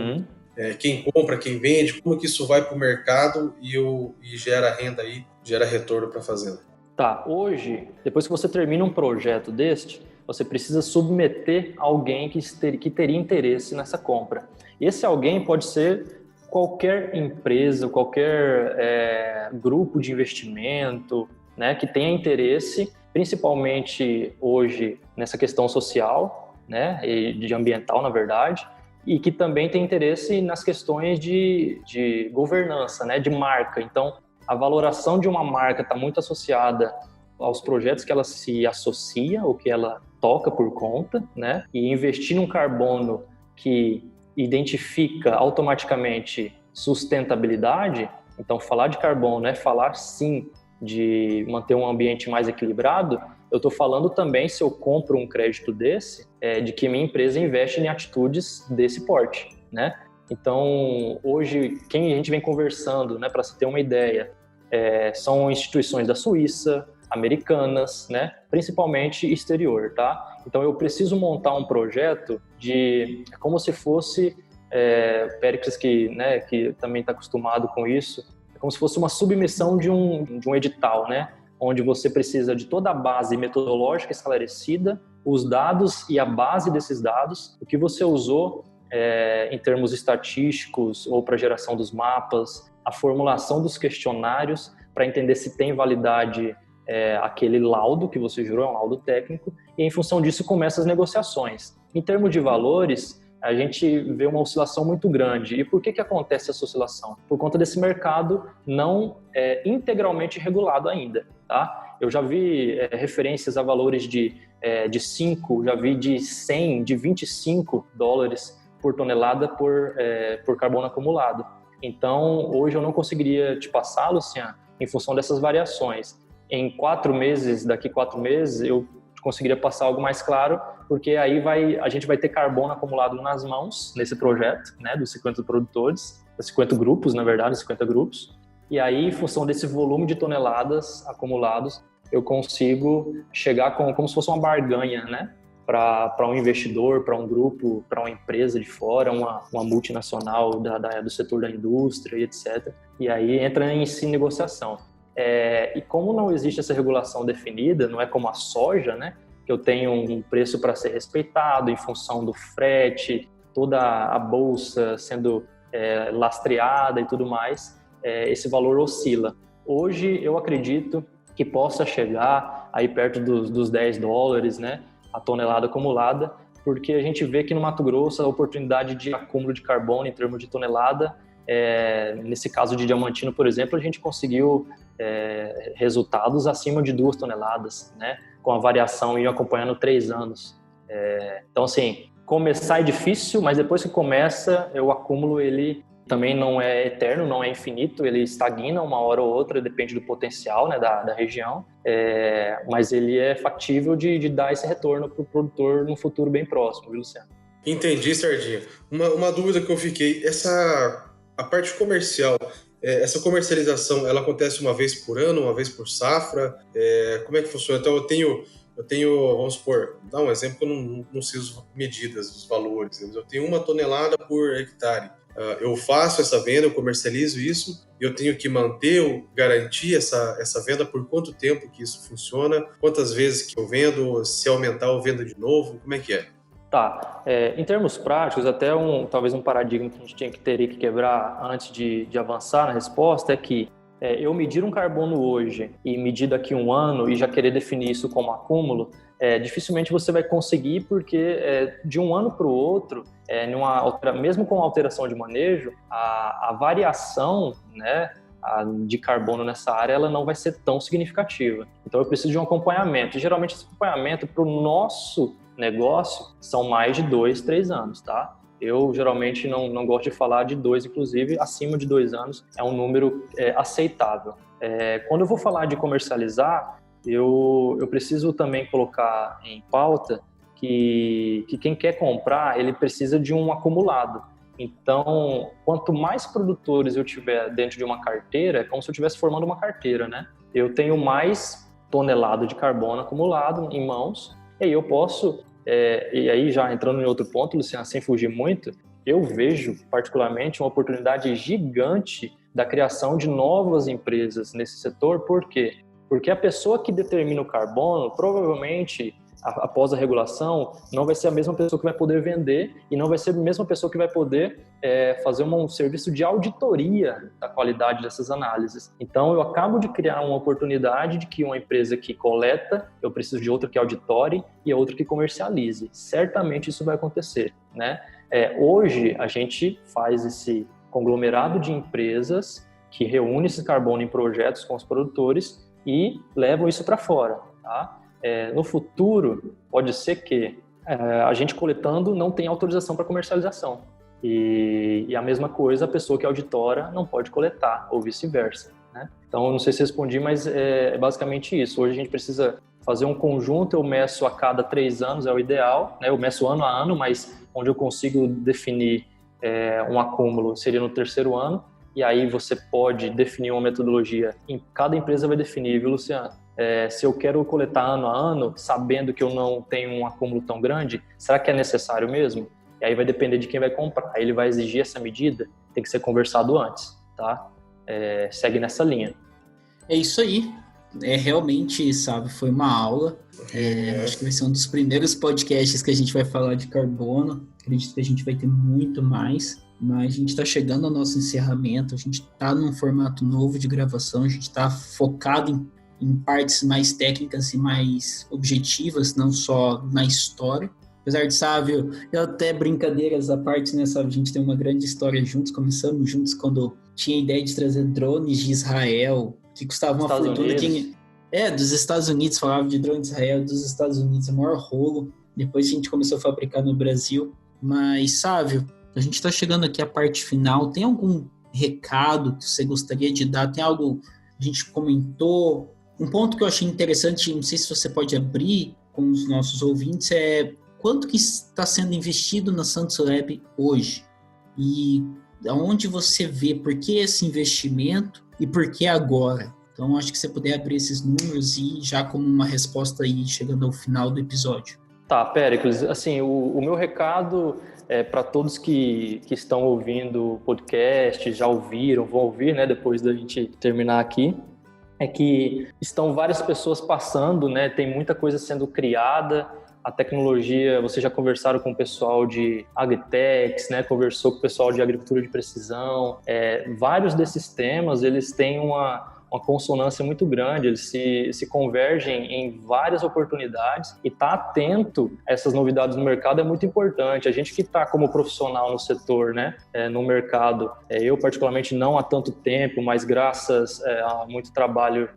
quem compra, quem vende, como que isso vai para o mercado e gera renda aí, gera retorno para a fazenda. Tá, hoje, depois que você termina um projeto deste, você precisa submeter alguém que teria interesse nessa compra. Esse alguém pode ser qualquer empresa, qualquer grupo de investimento, né, que tenha interesse, principalmente hoje nessa questão social, né, e de ambiental, na verdade, e que também tem interesse nas questões de governança, né, de marca. Então, a valoração de uma marca está muito associada aos projetos que ela se associa ou que ela toca por conta, né? E investir num carbono que identifica automaticamente sustentabilidade. Então, falar de carbono é falar, sim, de manter um ambiente mais equilibrado. Eu estou falando também, se eu compro um crédito desse, de que minha empresa investe em atitudes desse porte, né? Então, hoje, quem a gente vem conversando, né, para você ter uma ideia, são instituições da Suíça, americanas, né, principalmente exterior, tá? Então, eu preciso montar um projeto como se fosse, Péricles, que também está acostumado com isso, é como se fosse uma submissão de um edital, né? Onde você precisa de toda a base metodológica esclarecida, os dados e a base desses dados, o que você usou em termos estatísticos ou para geração dos mapas, a formulação dos questionários para entender se tem validade aquele laudo que você jurou, é um laudo técnico, e em função disso começam as negociações. Em termos de valores, a gente vê uma oscilação muito grande. E por que acontece essa oscilação? Por conta desse mercado não integralmente regulado ainda, tá? Eu já vi referências a valores de 5, já vi de 100, de $25 por tonelada por carbono acumulado. Então, hoje eu não conseguiria te passar, Luciano, em função dessas variações. Em 4 meses, daqui 4 meses, eu conseguiria passar algo mais claro, porque aí a gente vai ter carbono acumulado nas mãos nesse projeto, né, dos 50 produtores, dos 50 grupos, na verdade, 50 grupos. E aí, em função desse volume de toneladas acumulados, eu consigo chegar como se fosse uma barganha, né, para um investidor, para um grupo, para uma empresa de fora, uma multinacional do setor da indústria e etc. E aí entra em negociação. E como não existe essa regulação definida, não é como a soja, né, que eu tenho um preço para ser respeitado em função do frete, toda a bolsa sendo lastreada e tudo mais, esse valor oscila. Hoje eu acredito que possa chegar aí perto dos $10, né, a tonelada acumulada, porque a gente vê que no Mato Grosso a oportunidade de acúmulo de carbono em termos de tonelada, nesse caso de Diamantino, por exemplo, a gente conseguiu resultados acima de 2 toneladas, né, com a variação e acompanhando 3 anos. Então, assim, começar é difícil, mas depois que começa, o acúmulo ele também não é eterno, não é infinito, ele estagna uma hora ou outra, depende do potencial, né, da região, mas ele é factível de dar esse retorno para o produtor no futuro bem próximo, viu, Luciano? Entendi, Sardinha. Uma dúvida que eu fiquei, a parte comercial, essa comercialização, ela acontece uma vez por ano, uma vez por safra? Como é que funciona? Então, eu tenho, vamos supor, dar um exemplo que eu não sei as medidas, os valores, eu tenho 1 tonelada por hectare. Eu faço essa venda, eu comercializo isso, eu tenho que manter, garantir essa venda, por quanto tempo que isso funciona, quantas vezes que eu vendo, se aumentar eu vendo de novo, como é que é? Tá, em termos práticos, até talvez um paradigma que a gente teria que quebrar antes de avançar na resposta é que eu medir um carbono hoje e medir daqui 1 ano e já querer definir isso como acúmulo, dificilmente você vai conseguir, porque de um ano para o outro, mesmo com alteração de manejo, a variação, né, de carbono nessa área ela não vai ser tão significativa. Então eu preciso de um acompanhamento. E, geralmente esse acompanhamento para o nosso negócio são mais de 2, 3 anos, tá? Eu geralmente não gosto de falar de 2, inclusive acima de 2 anos é um número aceitável. Quando eu vou falar de comercializar, eu preciso também colocar em pauta que quem quer comprar, ele precisa de um acumulado. Então, quanto mais produtores eu tiver dentro de uma carteira, é como se eu estivesse formando uma carteira, né? Eu tenho mais tonelada de carbono acumulado em mãos, e aí eu posso, e aí já entrando em outro ponto, Luciano, sem fugir muito, eu vejo particularmente uma oportunidade gigante da criação de novas empresas nesse setor. Por quê? Porque a pessoa que determina o carbono, provavelmente, após a regulação, não vai ser a mesma pessoa que vai poder vender e não vai ser a mesma pessoa que vai poder fazer um serviço de auditoria da qualidade dessas análises. Então, eu acabo de criar uma oportunidade de que uma empresa que coleta, eu preciso de outra que auditore e outra que comercialize. Certamente isso vai acontecer, né? Hoje, a gente faz esse conglomerado de empresas que reúne esse carbono em projetos com os produtores e levam isso para fora. Tá? No futuro, pode ser que a gente coletando não tenha autorização para comercialização. E a mesma coisa, a pessoa que auditora não pode coletar, ou vice-versa. Né? Então, não sei se respondi, mas é basicamente isso. Hoje a gente precisa fazer um conjunto, eu meço a cada 3 anos, é o ideal, né? Eu meço ano a ano, mas onde eu consigo definir um acúmulo seria no 3º ano, e aí você pode definir uma metodologia. Cada empresa vai definir, viu, Luciano? Se eu quero coletar ano a ano, sabendo que eu não tenho um acúmulo tão grande, será que é necessário mesmo? E aí vai depender de quem vai comprar. Ele vai exigir essa medida, tem que ser conversado antes, tá? Segue nessa linha. É isso aí. Realmente, sabe, foi uma aula. Acho que vai ser um dos primeiros podcasts que a gente vai falar de carbono. Acredito que a gente vai ter muito mais. Mas a gente está chegando ao nosso encerramento. A gente está num formato novo de gravação. A gente está focado em partes mais técnicas e mais objetivas, não só na história. Apesar de, Sávio, eu até brincadeiras à parte, né, Sávio? A gente tem uma grande história juntos. Começamos juntos quando tinha a ideia de trazer drones de Israel, que custavam uma fortuna. Dos Estados Unidos, falava de drones de Israel, dos Estados Unidos, o maior rolo. Depois a gente começou a fabricar no Brasil. Mas, Sávio, a gente está chegando aqui à parte final. Tem algum recado que você gostaria de dar? Tem algo que a gente comentou? Um ponto que eu achei interessante, não sei se você pode abrir com os nossos ouvintes, quanto que está sendo investido na Santos Lab hoje? E aonde você vê por que esse investimento e por que agora? Então, acho que você puder abrir esses números e já como uma resposta aí, chegando ao final do episódio. Tá, Péricles, assim, o meu recado para todos que estão ouvindo o podcast, já ouviram, vão ouvir, né, depois da gente terminar aqui, é que estão várias pessoas passando, né, tem muita coisa sendo criada. A tecnologia, vocês já conversaram com o pessoal de Agritechs, né? Conversou com o pessoal de agricultura de precisão. Vários desses temas, eles têm uma consonância muito grande, eles se convergem em várias oportunidades, e estar atento a essas novidades no mercado é muito importante. A gente que está como profissional no setor, né? No mercado, eu particularmente não há tanto tempo, mas graças a muito trabalho,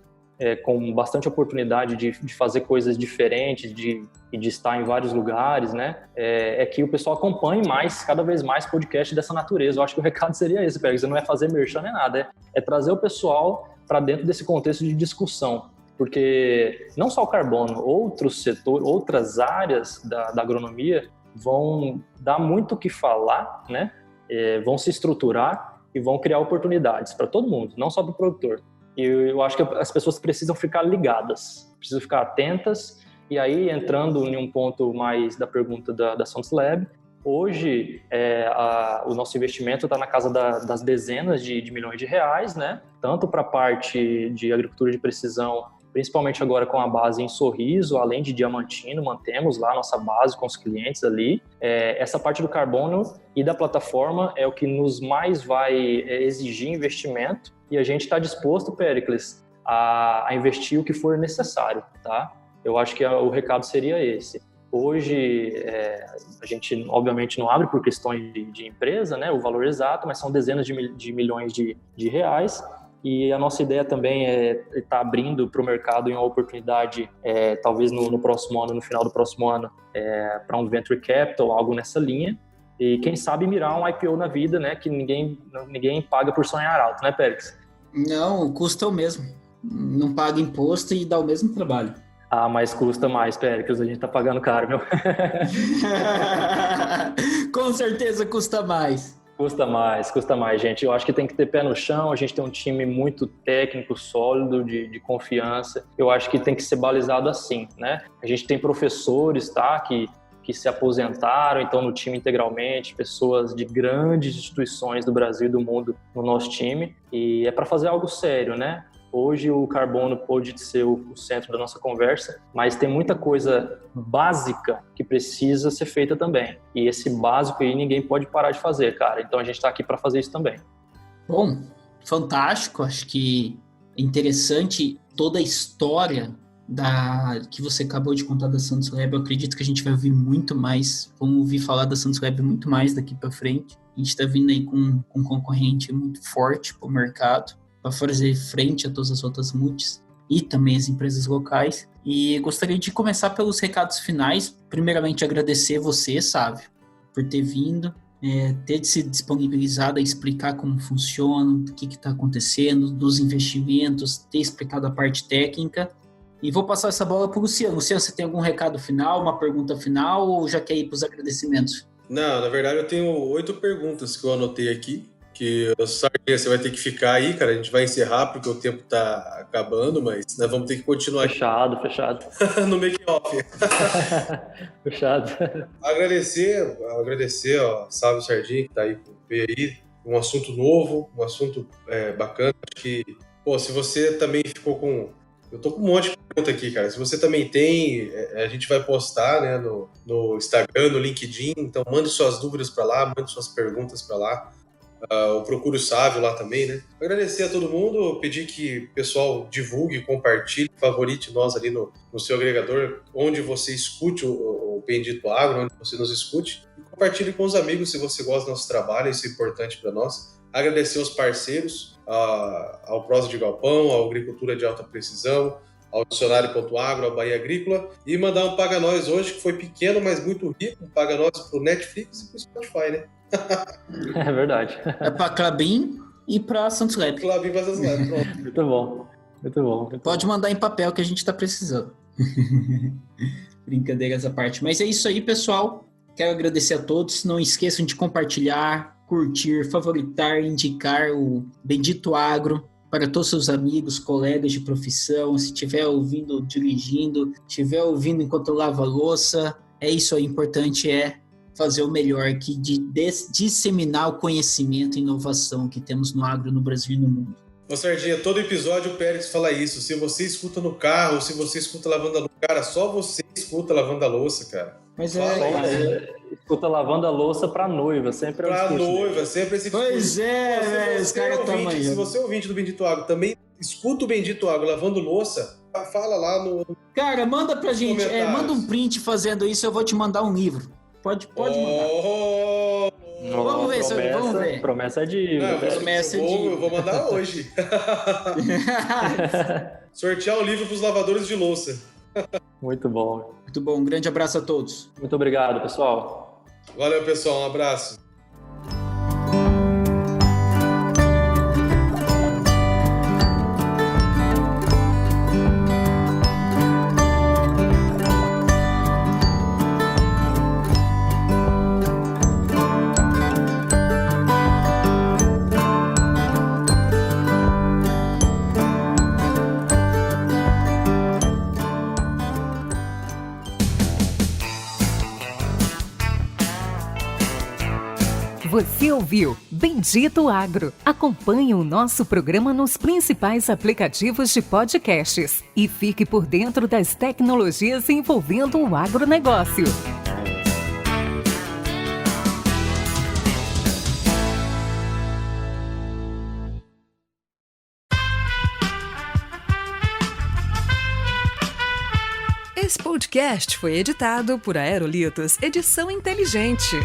com bastante oportunidade de fazer coisas diferentes, de estar em vários lugares, né? Que o pessoal acompanhe cada vez mais podcasts dessa natureza. Eu acho que o recado seria esse, Pérez, não é fazer merchan nem nada, é trazer o pessoal para dentro desse contexto de discussão, porque não só o carbono, outros setores, outras áreas da agronomia vão dar muito o que falar, né? Vão se estruturar e vão criar oportunidades para todo mundo, não só para o produtor. E eu acho que as pessoas precisam ficar ligadas, precisam ficar atentas. E aí, entrando em um ponto mais da pergunta da Santos Lab, hoje o nosso investimento está na casa das dezenas de milhões de reais, né? Tanto para a parte de agricultura de precisão, principalmente agora com a base em Sorriso, além de Diamantino, mantemos lá a nossa base com os clientes ali. Essa parte do carbono e da plataforma é o que nos mais vai exigir investimento, e a gente está disposto, Péricles, a investir o que for necessário, tá? Eu acho que o recado seria esse. Hoje, a gente obviamente não abre por questões de empresa, né, o valor exato, mas são dezenas de milhões de reais, e a nossa ideia também é estar abrindo para o mercado em uma oportunidade, talvez no próximo ano, no final do próximo ano, para um venture capital, algo nessa linha, e quem sabe mirar um IPO na vida, né, que ninguém paga por sonhar alto, né, Pérez? Não, o custo é o mesmo. Não paga imposto e dá o mesmo trabalho. Ah, mas custa mais, Péricles, a gente tá pagando caro, meu. Com certeza custa mais. Custa mais, gente. Eu acho que tem que ter pé no chão, a gente tem um time muito técnico, sólido, de confiança. Eu acho que tem que ser balizado assim, né? A gente tem professores, tá, que se aposentaram, então no time integralmente, pessoas de grandes instituições do Brasil e do mundo no nosso time, e é para fazer algo sério, né? Hoje o carbono pode ser o centro da nossa conversa, mas tem muita coisa básica que precisa ser feita também. E esse básico aí ninguém pode parar de fazer, cara. Então a gente está aqui para fazer isso também. Bom, fantástico. Acho que é interessante toda a história que você acabou de contar da Santos Lab. Eu acredito que a gente vai ouvir muito mais, vamos ouvir falar da Santos Lab muito mais daqui para frente. A gente está vindo aí com um concorrente muito forte para o mercado, para fazer frente a todas as outras multis e também as empresas locais. E gostaria de começar pelos recados finais. Primeiramente, agradecer você, Sávio, por ter vindo, ter se disponibilizado a explicar como funciona, o que está acontecendo, dos investimentos, ter explicado a parte técnica. E vou passar essa bola para o Luciano. Luciano, você tem algum recado final, uma pergunta final, ou já quer ir para os agradecimentos? Não, na verdade eu tenho 8 perguntas que eu anotei aqui, que Sardinha, você vai ter que ficar aí, cara, a gente vai encerrar porque o tempo tá acabando, mas nós vamos ter que continuar aqui. Fechado. No make-off. Fechado. Agradecer, ó, Sávio Sardinha, que tá aí com o P aí, um assunto novo, um assunto bacana. Acho que, se você também ficou com... Eu tô com um monte de pergunta aqui, cara. Se você também tem, a gente vai postar, né, no Instagram, no LinkedIn, então mande suas dúvidas para lá, mande suas perguntas para lá. Eu procuro o Sávio lá também, né? Agradecer a todo mundo, pedir que o pessoal divulgue, compartilhe, favorite nós ali no seu agregador, onde você escute o Bendito Agro, onde você nos escute, e compartilhe com os amigos se você gosta do nosso trabalho, isso é importante para nós. Agradecer aos parceiros, ao Prosa de Galpão, à Agricultura de Alta Precisão, ao Dicionário.agro, ao Bahia Agrícola, e mandar um Paga Nós hoje, que foi pequeno, mas muito rico, um Paga Nós pro Netflix e pro Spotify, né? É verdade. É para Klabin e para Santos Lab. Klabin para Santos Lab, pronto. Muito bom. Pode mandar em papel que a gente está precisando. Brincadeiras à parte. Mas é isso aí, pessoal. Quero agradecer a todos. Não esqueçam de compartilhar, curtir, favoritar, indicar o Bendito Agro para todos os seus amigos, colegas de profissão. Se estiver ouvindo dirigindo, estiver ouvindo enquanto lava a louça, é isso aí. O importante é fazer o melhor aqui, de disseminar o conhecimento e inovação que temos no agro, no Brasil e no mundo. Ô Sardinha, todo episódio o Pérez fala isso. Se você escuta no carro, se você escuta lavando a louça, cara, só você escuta lavando a louça, cara. Mas escuta lavando a louça pra noiva, sempre é pra noiva, sempre esse Pois velho, os caras estão aí. Se você é ouvinte do Bendito Agro, também escuta o Bendito Agro lavando louça, fala lá no... Cara, manda pra gente, manda um print fazendo isso, eu vou te mandar um livro. Pode mandar. Vamos ver. Promessa de... Eu vou mandar hoje. Sortear o livro pros lavadores de louça. Muito bom. Muito bom. Um grande abraço a todos. Muito obrigado, pessoal. Valeu, pessoal. Um abraço. Você ouviu Bendito Agro. Acompanhe o nosso programa nos principais aplicativos de podcasts e fique por dentro das tecnologias envolvendo o agronegócio. Esse podcast foi editado por Aerolitos Edição Inteligente.